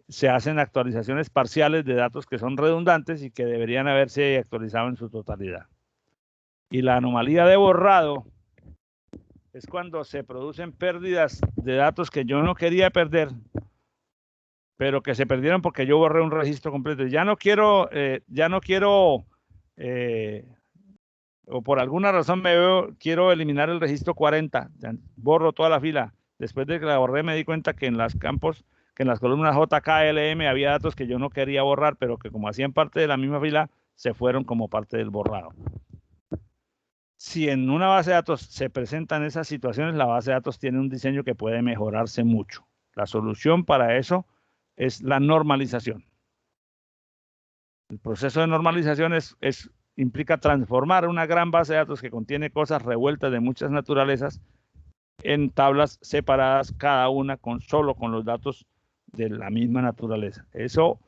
se hacen actualizaciones parciales de datos que son redundantes y que deberían haberse actualizado en su totalidad. Y la anomalía de borrado es cuando se producen pérdidas de datos que yo no quería perder, pero que se perdieron porque yo borré un registro completo. Ya no quiero, o por alguna razón quiero eliminar el registro 40, borro toda la fila. Después de que la borré me di cuenta que en las columnas JKLM había datos que yo no quería borrar, pero que como hacían parte de la misma fila, se fueron como parte del borrado. Si en una base de datos se presentan esas situaciones, la base de datos tiene un diseño que puede mejorarse mucho. La solución para eso es la normalización. El proceso de normalización implica transformar una gran base de datos que contiene cosas revueltas de muchas naturalezas en tablas separadas, cada una solo con los datos de la misma naturaleza. Eso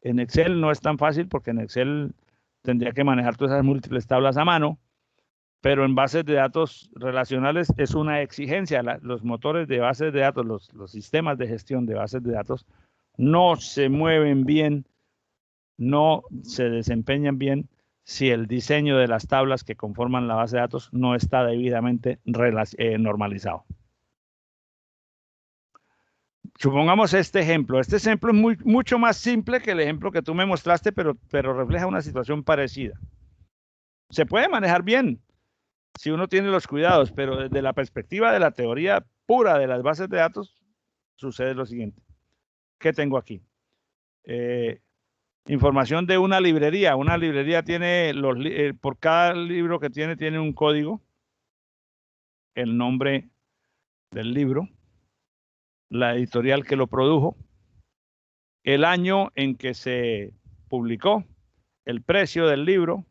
en Excel no es tan fácil porque en Excel tendría que manejar todas esas múltiples tablas a mano, pero en bases de datos relacionales es una exigencia. Los motores de bases de datos, los sistemas de gestión de bases de datos no se mueven bien, no se desempeñan bien si el diseño de las tablas que conforman la base de datos no está debidamente normalizado. Supongamos este ejemplo. Este ejemplo es mucho más simple que el ejemplo que tú me mostraste, pero refleja una situación parecida. Se puede manejar bien si uno tiene los cuidados, pero desde la perspectiva de la teoría pura de las bases de datos, sucede lo siguiente. ¿Qué tengo aquí? Información de una librería. Una librería tiene, por cada libro que tiene un código, el nombre del libro, la editorial que lo produjo, el año en que se publicó, el precio del libro,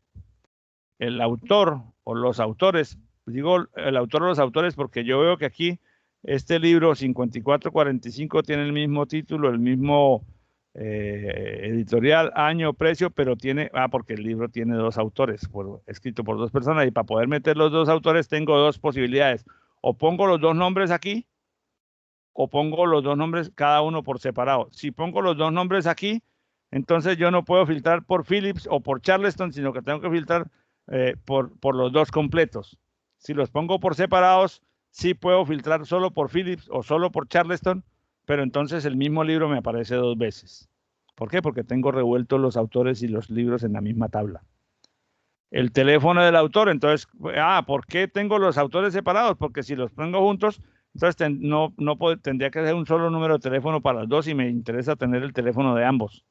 el autor o los autores. Digo el autor o los autores porque yo veo que aquí este libro 5445 tiene el mismo título, el mismo editorial, año, precio, pero tiene, porque el libro tiene dos autores, escrito por dos personas, y para poder meter los dos autores tengo dos posibilidades. O pongo los dos nombres aquí, o pongo los dos nombres cada uno por separado. Si pongo los dos nombres aquí, entonces yo no puedo filtrar por Phillips o por Charleston, sino que tengo que filtrar por los dos completos. Si los pongo por separados, sí puedo filtrar solo por Phillips o solo por Charleston, pero entonces el mismo libro me aparece dos veces. ¿Por qué? Porque tengo revueltos los autores y los libros en la misma tabla. El teléfono del autor, entonces, ¿por qué tengo los autores separados? Porque si los pongo juntos, entonces tendría que ser un solo número de teléfono para los dos y me interesa tener el teléfono de ambos.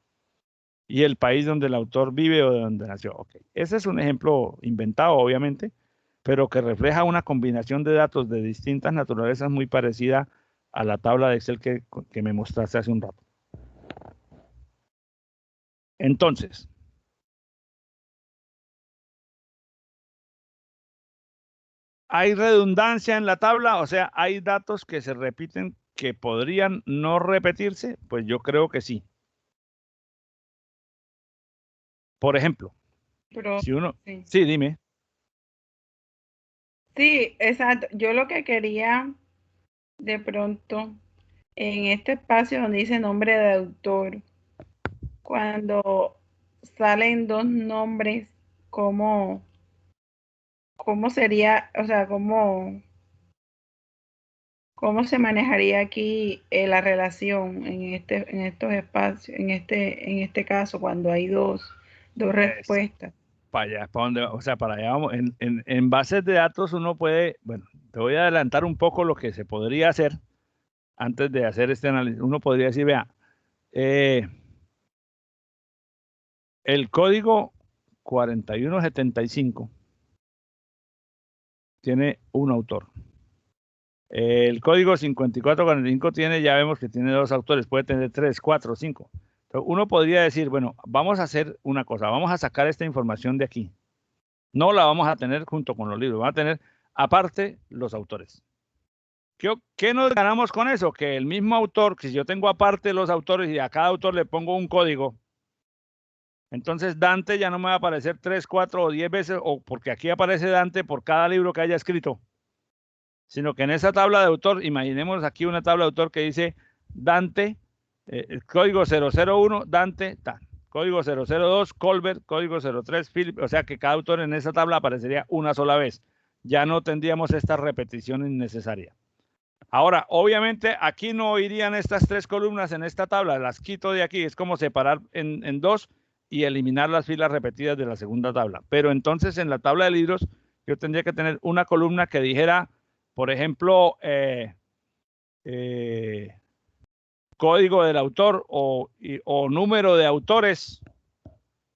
Y el país donde el autor vive o de donde nació. Okay. Ese es un ejemplo inventado, obviamente, pero que refleja una combinación de datos de distintas naturalezas muy parecida a la tabla de Excel que me mostraste hace un rato. Entonces, ¿hay redundancia en la tabla? O sea, ¿hay datos que se repiten que podrían no repetirse? Pues yo creo que sí. Por ejemplo, si uno... Sí, dime. Sí, exacto. Yo lo que quería de pronto en este espacio donde dice nombre de autor, cuando salen dos nombres, ¿cómo sería, o sea, cómo se manejaría aquí la relación en estos espacios, en este caso, cuando hay dos respuestas? Para allá, para donde, o sea, para allá vamos. En bases de datos uno puede, bueno, te voy a adelantar un poco lo que se podría hacer antes de hacer este análisis. Uno podría decir, vea, el código 4175 tiene un autor. El código 5445 tiene, ya vemos que tiene dos autores, puede tener 3, 4, 5. Entonces, uno podría decir, bueno, vamos a hacer una cosa, vamos a sacar esta información de aquí. No la vamos a tener junto con los libros, vamos a tener aparte los autores. ¿Qué nos ganamos con eso? Que el mismo autor, que si yo tengo aparte los autores y a cada autor le pongo un código, entonces Dante ya no me va a aparecer 3, 4 o 10 veces, o porque aquí aparece Dante por cada libro que haya escrito, sino que en esa tabla de autor, imaginemos aquí una tabla de autor que dice Dante, el código 001, Dante, código 002, Colbert, código 03, Philip, o sea que cada autor en esa tabla aparecería una sola vez. Ya no tendríamos esta repetición innecesaria. Ahora, obviamente, aquí no irían estas tres columnas en esta tabla, las quito de aquí, es como separar en dos y eliminar las filas repetidas de la segunda tabla. Pero entonces en la tabla de libros yo tendría que tener una columna que dijera, por ejemplo, código del autor o número de autores.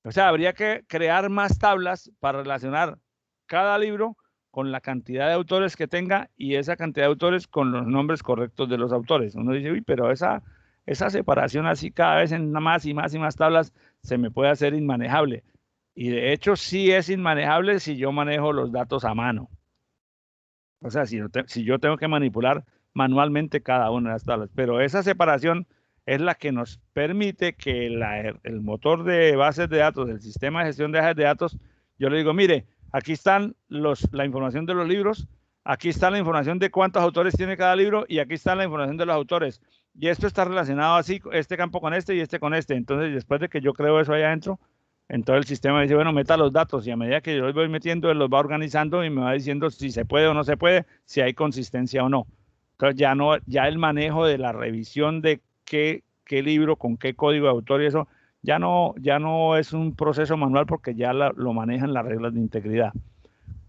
O sea, habría que crear más tablas para relacionar cada libro con la cantidad de autores que tenga y esa cantidad de autores con los nombres correctos de los autores. Uno dice, uy, pero esa separación así cada vez en más y más y más tablas se me puede hacer inmanejable. Y de hecho sí es inmanejable si yo manejo los datos a mano. O sea, si yo tengo que manipular manualmente cada una de las tablas. Pero esa separación es la que nos permite que el motor de bases de datos, el sistema de gestión de bases de datos, yo le digo, mire, aquí están la información de los libros, aquí está la información de cuántos autores tiene cada libro y aquí está la información de los autores. Y esto está relacionado así, este campo con este y este con este. Entonces, después de que yo creo eso allá adentro, entonces el sistema dice, bueno, meta los datos y a medida que yo los voy metiendo, él los va organizando y me va diciendo si se puede o no se puede, si hay consistencia o no. Entonces ya el manejo de la revisión de qué libro, con qué código de autor y eso, ya no es un proceso manual porque ya lo manejan las reglas de integridad.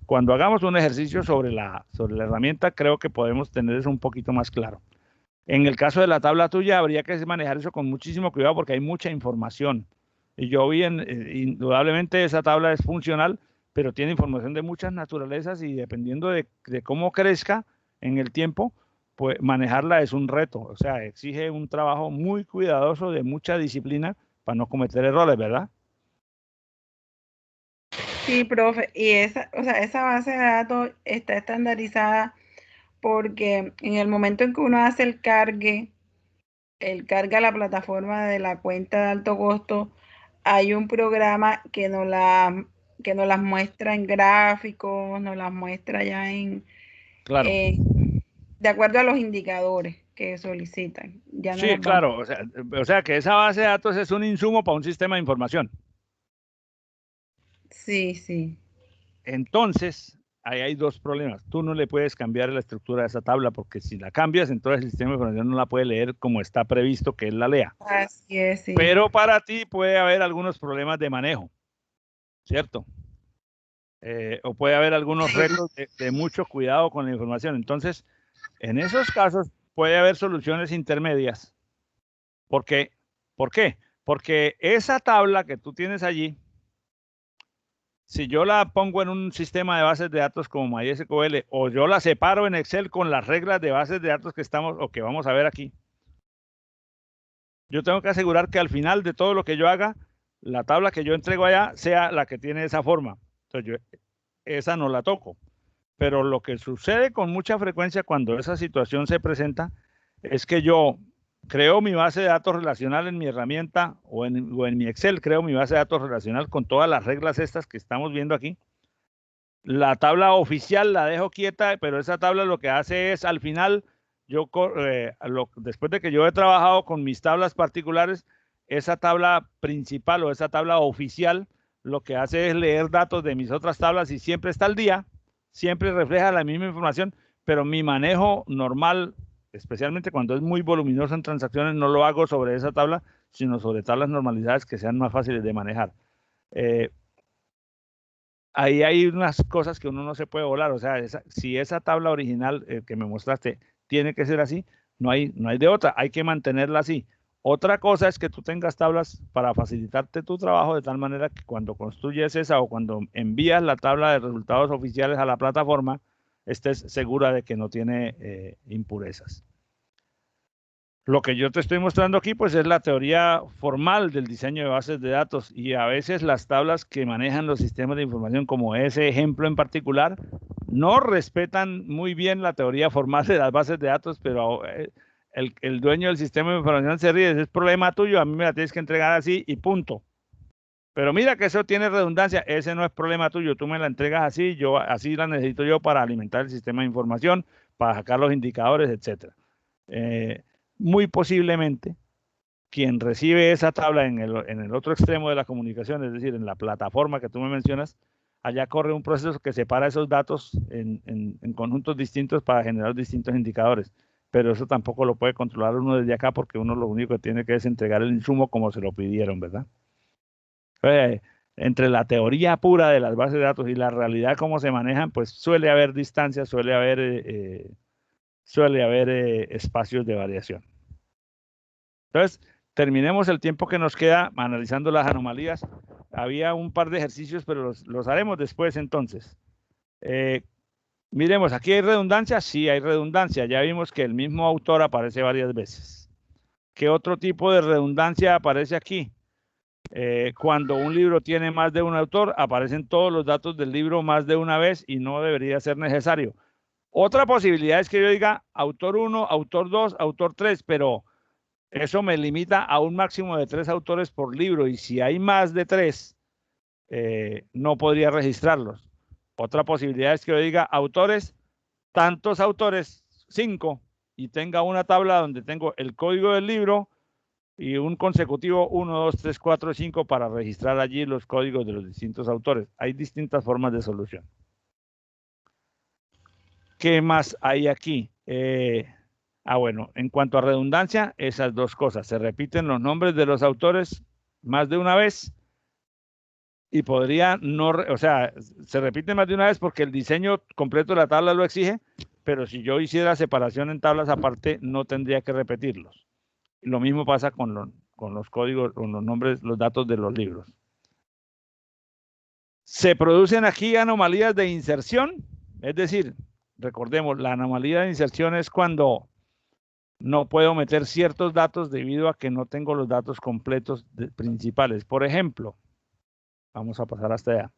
Cuando hagamos un ejercicio sobre la herramienta, creo que podemos tener eso un poquito más claro. En el caso de la tabla tuya, habría que manejar eso con muchísimo cuidado porque hay mucha información. Y yo vi, indudablemente esa tabla es funcional, pero tiene información de muchas naturalezas y dependiendo de cómo crezca en el tiempo, pues manejarla es un reto. O sea, exige un trabajo muy cuidadoso de mucha disciplina para no cometer errores, ¿verdad? Sí, profe, y esa base de datos está estandarizada porque en el momento en que uno hace el cargue a la plataforma de la cuenta de alto costo, hay un programa que nos las muestra en gráficos, nos las muestra ya Claro. de acuerdo a los indicadores que solicitan. Ya no Sí, las vamos. claro. O sea que esa base de datos es un insumo para un sistema de información. Sí, sí. Entonces, ahí hay dos problemas. Tú no le puedes cambiar la estructura de esa tabla porque si la cambias, entonces el sistema de información no la puede leer como está previsto que él la lea. Así es, sí. Pero para ti puede haber algunos problemas de manejo, ¿cierto? O puede haber algunos retos de mucho cuidado con la información. Entonces, en esos casos puede haber soluciones intermedias. ¿Por qué? ¿Por qué? Porque esa tabla que tú tienes allí, si yo la pongo en un sistema de bases de datos como MySQL o yo la separo en Excel con las reglas de bases de datos que estamos o que vamos a ver aquí, yo tengo que asegurar que al final de todo lo que yo haga, la tabla que yo entrego allá sea la que tiene esa forma. Entonces yo esa no la toco. Pero lo que sucede con mucha frecuencia cuando esa situación se presenta es que yo creo mi base de datos relacional en mi herramienta o en mi Excel, creo mi base de datos relacional con todas las reglas estas que estamos viendo aquí. La tabla oficial la dejo quieta, pero esa tabla lo que hace es al final, después de que yo he trabajado con mis tablas particulares, esa tabla principal o esa tabla oficial lo que hace es leer datos de mis otras tablas y siempre está al día, siempre refleja la misma información, pero mi manejo normal, especialmente cuando es muy voluminoso en transacciones, no lo hago sobre esa tabla, sino sobre tablas normalizadas que sean más fáciles de manejar. Ahí hay unas cosas que uno no se puede volar, o sea, si esa tabla original que me mostraste tiene que ser así, no hay de otra, hay que mantenerla así. Otra cosa es que tú tengas tablas para facilitarte tu trabajo de tal manera que cuando construyes esa o cuando envías la tabla de resultados oficiales a la plataforma, estés segura de que no tiene impurezas. Lo que yo te estoy mostrando aquí, pues es la teoría formal del diseño de bases de datos y a veces las tablas que manejan los sistemas de información, como ese ejemplo en particular, no respetan muy bien la teoría formal de las bases de datos, pero el dueño del sistema de información se ríe, es problema tuyo, a mí me la tienes que entregar así y punto. Pero mira que eso tiene redundancia, ese no es problema tuyo, tú me la entregas así, yo así la necesito yo para alimentar el sistema de información, para sacar los indicadores, etcétera. Muy posiblemente quien recibe esa tabla en el otro extremo de la comunicación, es decir, en la plataforma que tú me mencionas, allá corre un proceso que separa esos datos en conjuntos distintos para generar distintos indicadores. Pero eso tampoco lo puede controlar uno desde acá porque uno lo único que tiene que es entregar el insumo como se lo pidieron, ¿verdad? Entre la teoría pura de las bases de datos y la realidad cómo se manejan, pues suele haber distancias, suele haber espacios de variación. Entonces, terminemos el tiempo que nos queda analizando las anomalías. Había un par de ejercicios, pero los haremos después entonces. Miremos, ¿aquí hay redundancia? Sí, hay redundancia. Ya vimos que el mismo autor aparece varias veces. ¿Qué otro tipo de redundancia aparece aquí? Cuando un libro tiene más de un autor, aparecen todos los datos del libro más de una vez y no debería ser necesario. Otra posibilidad es que yo diga autor 1, autor 2, autor 3, pero eso me limita a un máximo de 3 autores por libro y si hay más de 3, no podría registrarlos. Otra posibilidad es que yo diga autores, tantos autores, 5, y tenga una tabla donde tengo el código del libro y un consecutivo 1, 2, 3, 4, 5 para registrar allí los códigos de los distintos autores. Hay distintas formas de solución. ¿Qué más hay aquí? Bueno, en cuanto a redundancia, esas dos cosas. Se repiten los nombres de los autores más de una vez y podría no, o sea, se repiten más de una vez porque el diseño completo de la tabla lo exige, pero si yo hiciera separación en tablas aparte, no tendría que repetirlos. Lo mismo pasa con los códigos, con los nombres, los datos de los libros. Se producen aquí anomalías de inserción, es decir, recordemos, la anomalía de inserción es cuando no puedo meter ciertos datos debido a que no tengo los datos completos principales. Por ejemplo, vamos a pasar hasta allá.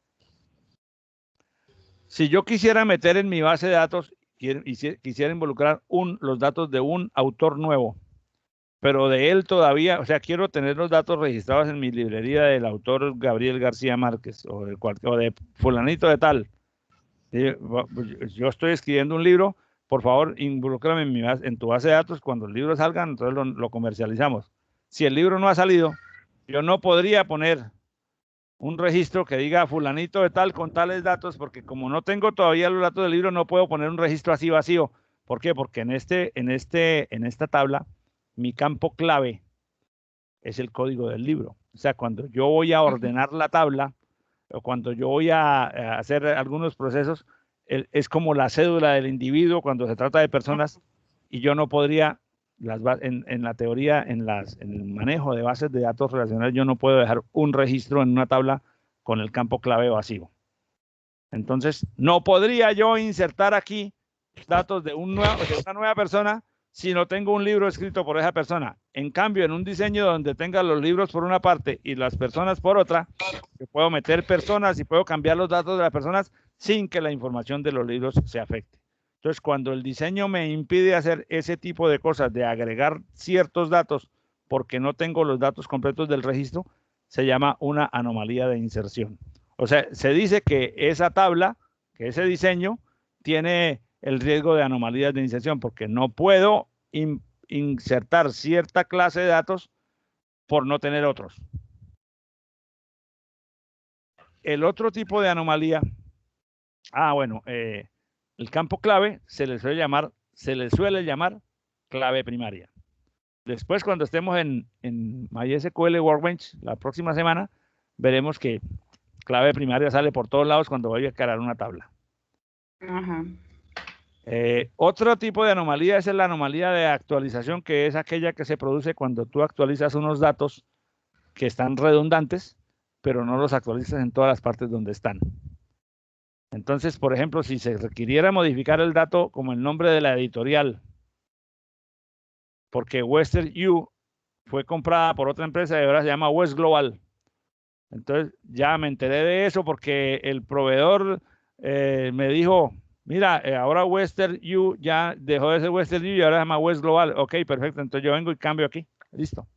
Si yo quisiera meter en mi base de datos y quisiera involucrar los datos de un autor nuevo, pero de él todavía, o sea, quiero tener los datos registrados en mi librería del autor Gabriel García Márquez o de fulanito de tal. Yo estoy escribiendo un libro, por favor, involúcrame en tu base de datos. Cuando el libro salga, entonces lo comercializamos. Si el libro no ha salido, yo no podría poner un registro que diga fulanito de tal con tales datos, porque como no tengo todavía los datos del libro, no puedo poner un registro así vacío. ¿Por qué? Porque en esta tabla, mi campo clave es el código del libro. O sea, cuando yo voy a ordenar la tabla, o cuando yo voy a hacer algunos procesos, es como la cédula del individuo cuando se trata de personas, y yo no podría, en la teoría, en el manejo de bases de datos relacionales, yo no puedo dejar un registro en una tabla con el campo clave vacío. Entonces, no podría yo insertar aquí datos de una nueva persona si no tengo un libro escrito por esa persona. En cambio, en un diseño donde tenga los libros por una parte y las personas por otra, yo puedo meter personas y puedo cambiar los datos de las personas sin que la información de los libros se afecte. Entonces, cuando el diseño me impide hacer ese tipo de cosas, de agregar ciertos datos porque no tengo los datos completos del registro, se llama una anomalía de inserción. O sea, se dice que esa tabla, que ese diseño, tiene el riesgo de anomalías de inserción, porque no puedo insertar cierta clase de datos por no tener otros. El otro tipo de anomalía, el campo clave se le suele llamar clave primaria. Después, cuando estemos en MySQL Workbench la próxima semana, veremos que clave primaria sale por todos lados cuando voy a crear una tabla. Otro tipo de anomalía es la anomalía de actualización, que es aquella que se produce cuando tú actualizas unos datos que están redundantes, pero no los actualizas en todas las partes donde están. Entonces, por ejemplo, si se requiriera modificar el dato como el nombre de la editorial, porque Western U fue comprada por otra empresa y ahora se llama West Global. Entonces, ya me enteré de eso porque el proveedor me dijo, mira, ahora Western U ya dejó de ser Western U y ahora se llama West Global. Ok, perfecto. Entonces yo vengo y cambio aquí. Listo.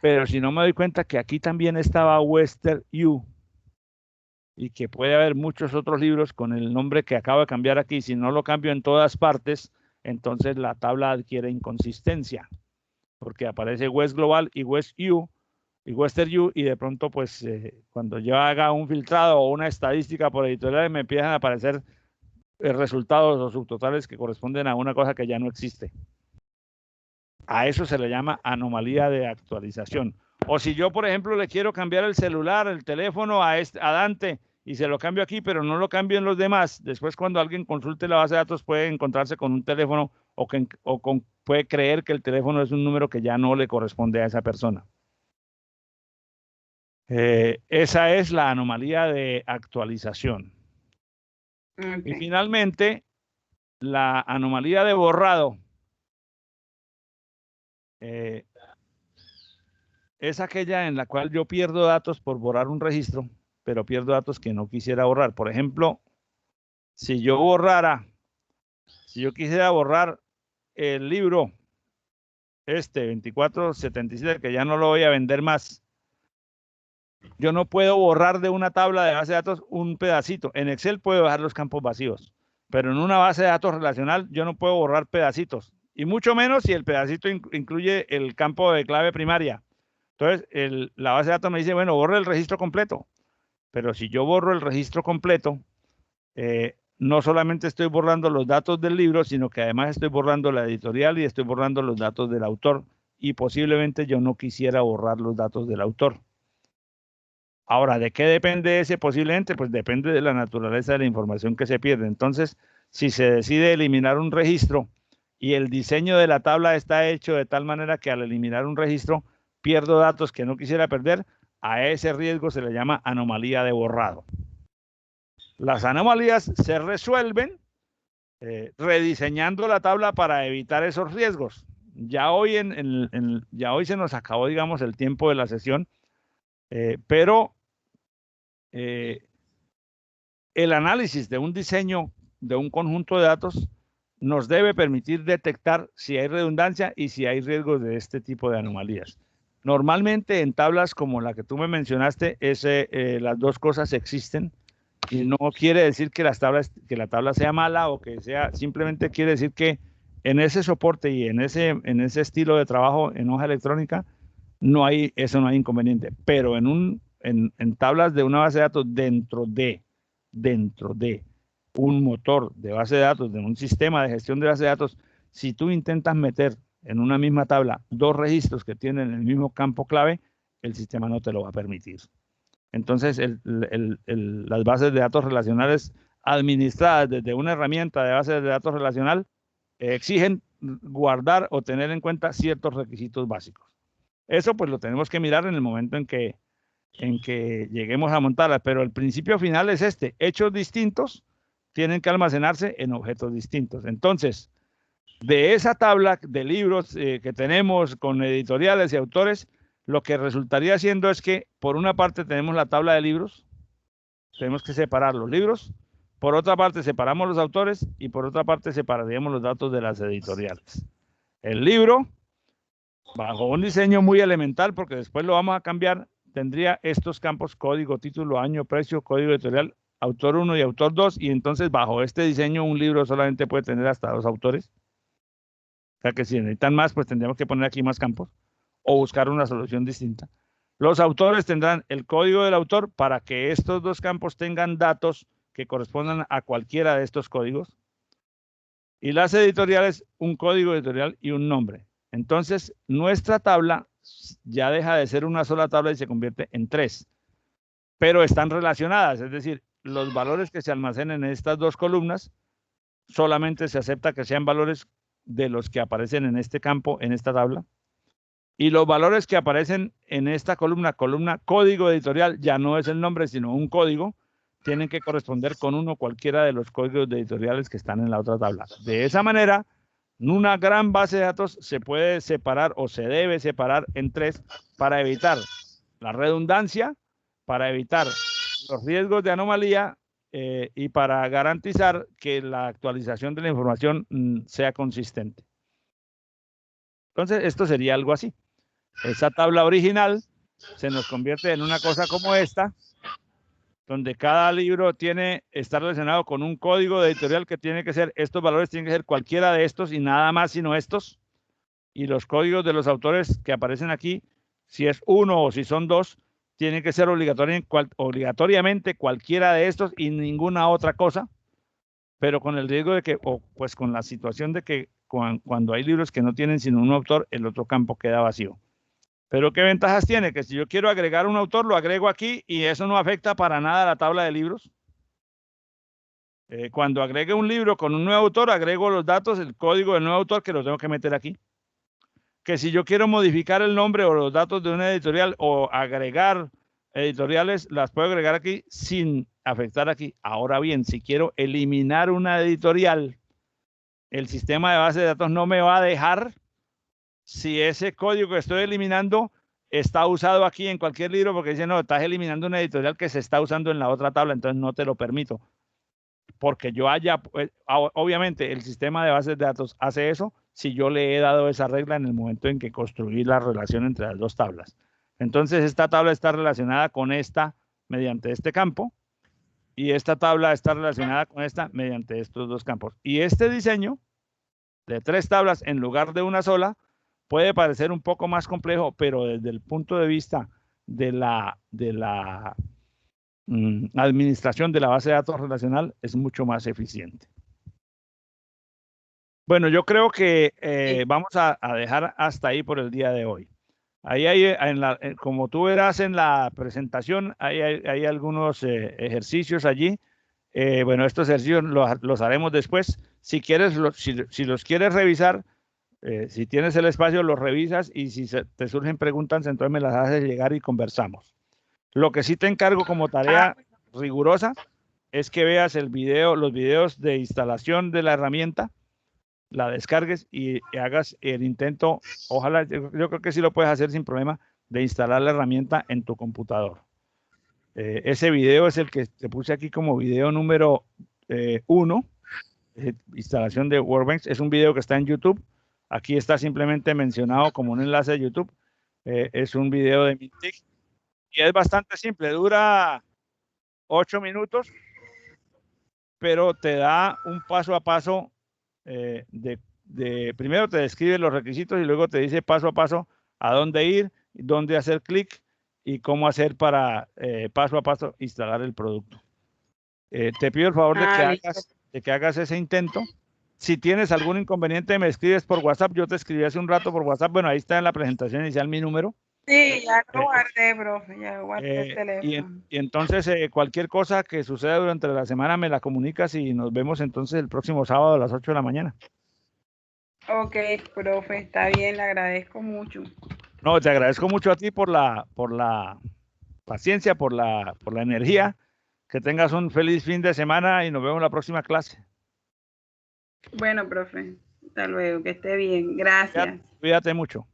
Pero si no me doy cuenta que aquí también estaba Western U y que puede haber muchos otros libros con el nombre que acabo de cambiar aquí, si no lo cambio en todas partes, entonces la tabla adquiere inconsistencia, porque aparece West Global y West U y Western U, y de pronto, pues, cuando yo haga un filtrado o una estadística por editoriales, me empiezan a aparecer resultados o subtotales que corresponden a una cosa que ya no existe. A eso se le llama anomalía de actualización. O si yo, por ejemplo, le quiero cambiar el celular, el teléfono a Dante, y se lo cambio aquí, pero no lo cambio en los demás, después cuando alguien consulte la base de datos puede encontrarse con un teléfono puede creer que el teléfono es un número que ya no le corresponde a esa persona. Esa es la anomalía de actualización. Okay. Y finalmente, la anomalía de borrado. Es aquella en la cual yo pierdo datos por borrar un registro, pero pierdo datos que no quisiera borrar. Por ejemplo, si yo quisiera borrar el libro 2477, que ya no lo voy a vender más, yo no puedo borrar de una tabla de base de datos un pedacito. En Excel puedo dejar los campos vacíos, pero en una base de datos relacional yo no puedo borrar pedacitos, y mucho menos si el pedacito incluye el campo de clave primaria. Entonces, la base de datos me dice, bueno, borre el registro completo. Pero si yo borro el registro completo, no solamente estoy borrando los datos del libro, sino que además estoy borrando la editorial y estoy borrando los datos del autor. Y posiblemente yo no quisiera borrar los datos del autor. Ahora, ¿de qué depende ese posiblemente? Pues depende de la naturaleza de la información que se pierde. Entonces, si se decide eliminar un registro y el diseño de la tabla está hecho de tal manera que al eliminar un registro pierdo datos que no quisiera perder, a ese riesgo se le llama anomalía de borrado. Las anomalías se resuelven rediseñando la tabla para evitar esos riesgos. Ya hoy, ya hoy se nos acabó, digamos, el tiempo de la sesión, pero el análisis de un diseño de un conjunto de datos nos debe permitir detectar si hay redundancia y si hay riesgos de este tipo de anomalías. Normalmente en tablas como la que tú me mencionaste, las dos cosas existen y no quiere decir que la tabla sea mala o que sea, simplemente quiere decir que en ese soporte y en ese estilo de trabajo en hoja electrónica no hay inconveniente, pero en tablas de una base de datos dentro de un motor de base de datos, de un sistema de gestión de base de datos, si tú intentas meter en una misma tabla dos registros que tienen el mismo campo clave, el sistema no te lo va a permitir. Entonces, las bases de datos relacionales administradas desde una herramienta de base de datos relacional exigen guardar o tener en cuenta ciertos requisitos básicos. Eso pues lo tenemos que mirar en el momento en que lleguemos a montarlas, pero el principio final es este: hechos distintos tienen que almacenarse en objetos distintos. Entonces, de esa tabla de libros que tenemos con editoriales y autores, lo que resultaría siendo es que por una parte tenemos la tabla de libros, tenemos que separar los libros, por otra parte separamos los autores y por otra parte separaríamos los datos de las editoriales. El libro, bajo un diseño muy elemental, porque después lo vamos a cambiar, tendría estos campos: código, título, año, precio, código editorial, autor 1 y autor 2, y entonces bajo este diseño un libro solamente puede tener hasta 2 autores. O sea que si necesitan más, pues tendríamos que poner aquí más campos o buscar una solución distinta. Los autores tendrán el código del autor para que estos dos campos tengan datos que correspondan a cualquiera de estos códigos. Y las editoriales, un código editorial y un nombre. Entonces, nuestra tabla ya deja de ser una sola tabla y se convierte en 3. Pero están relacionadas, es decir, los valores que se almacenen en estas dos columnas solamente se acepta que sean valores de los que aparecen en este campo, en esta tabla. Y los valores que aparecen en esta columna código editorial, ya no es el nombre, sino un código, tienen que corresponder con cualquiera de los códigos editoriales que están en la otra tabla. De esa manera, una gran base de datos se puede separar o se debe separar en 3 para evitar la redundancia, para evitar los riesgos de anomalía y para garantizar que la actualización de la información sea consistente. Entonces, esto sería algo así. Esa tabla original se nos convierte en una cosa como esta, donde cada libro está relacionado con un código editorial que tiene que ser, estos valores tienen que ser cualquiera de estos y nada más sino estos. Y los códigos de los autores que aparecen aquí, si es 1 o si son 2, tienen que ser obligatoriamente cualquiera de estos y ninguna otra cosa, pero con el riesgo de que, o pues con la situación de que cuando hay libros que no tienen sino un autor, el otro campo queda vacío. Pero ¿qué ventajas tiene? Que si yo quiero agregar un autor, lo agrego aquí y eso no afecta para nada a la tabla de libros. Cuando agregue un libro con un nuevo autor, agrego los datos, el código del nuevo autor, que lo tengo que meter aquí. Que si yo quiero modificar el nombre o los datos de una editorial o agregar editoriales, las puedo agregar aquí sin afectar aquí. Ahora bien, si quiero eliminar una editorial, el sistema de base de datos no me va a dejar si ese código que estoy eliminando está usado aquí en cualquier libro, porque dice, no, estás eliminando una editorial que se está usando en la otra tabla, entonces no te lo permito. Porque yo obviamente el sistema de bases de datos hace eso si yo le he dado esa regla en el momento en que construí la relación entre las dos tablas. Entonces esta tabla está relacionada con esta mediante este campo y esta tabla está relacionada con esta mediante estos dos campos. Y este diseño de 3 tablas en lugar de una sola puede parecer un poco más complejo, pero desde el punto de vista de la administración de la base de datos relacional es mucho más eficiente. Bueno, yo creo que vamos a dejar hasta ahí por el día de hoy. Ahí hay, como tú verás en la presentación, hay algunos ejercicios allí Bueno, estos ejercicios los haremos después. Si quieres, si los quieres revisar, si tienes el espacio, los revisas y si te surgen preguntas, entonces me las haces llegar y conversamos. Lo que sí te encargo como tarea rigurosa es que veas los videos de instalación de la herramienta, la descargues y hagas el intento. Ojalá, yo creo que sí lo puedes hacer sin problema, de instalar la herramienta en tu computador. Ese video es el que te puse aquí como video número 1, instalación de Workbench. Es un video que está en YouTube. Aquí está simplemente mencionado como un enlace de YouTube. Es un video de Mintic y es bastante simple, dura 8 minutos, pero te da un paso a paso primero te describe los requisitos y luego te dice paso a paso a dónde ir, dónde hacer clic y cómo hacer para paso a paso instalar el producto. Te pido el favor de que hagas ese intento. Si tienes algún inconveniente, me escribes por WhatsApp. Yo te escribí hace un rato por WhatsApp. Bueno, ahí está en la presentación inicial mi número. Sí, ya lo guardé, profe. Ya guardé el teléfono. Y entonces, cualquier cosa que suceda durante la semana me la comunicas y nos vemos entonces el próximo sábado a las 8 de la mañana. Ok, profe, está bien, le agradezco mucho. No, te agradezco mucho a ti por la paciencia, por la energía. Que tengas un feliz fin de semana y nos vemos en la próxima clase. Bueno, profe, hasta luego, que esté bien. Gracias. Cuídate mucho.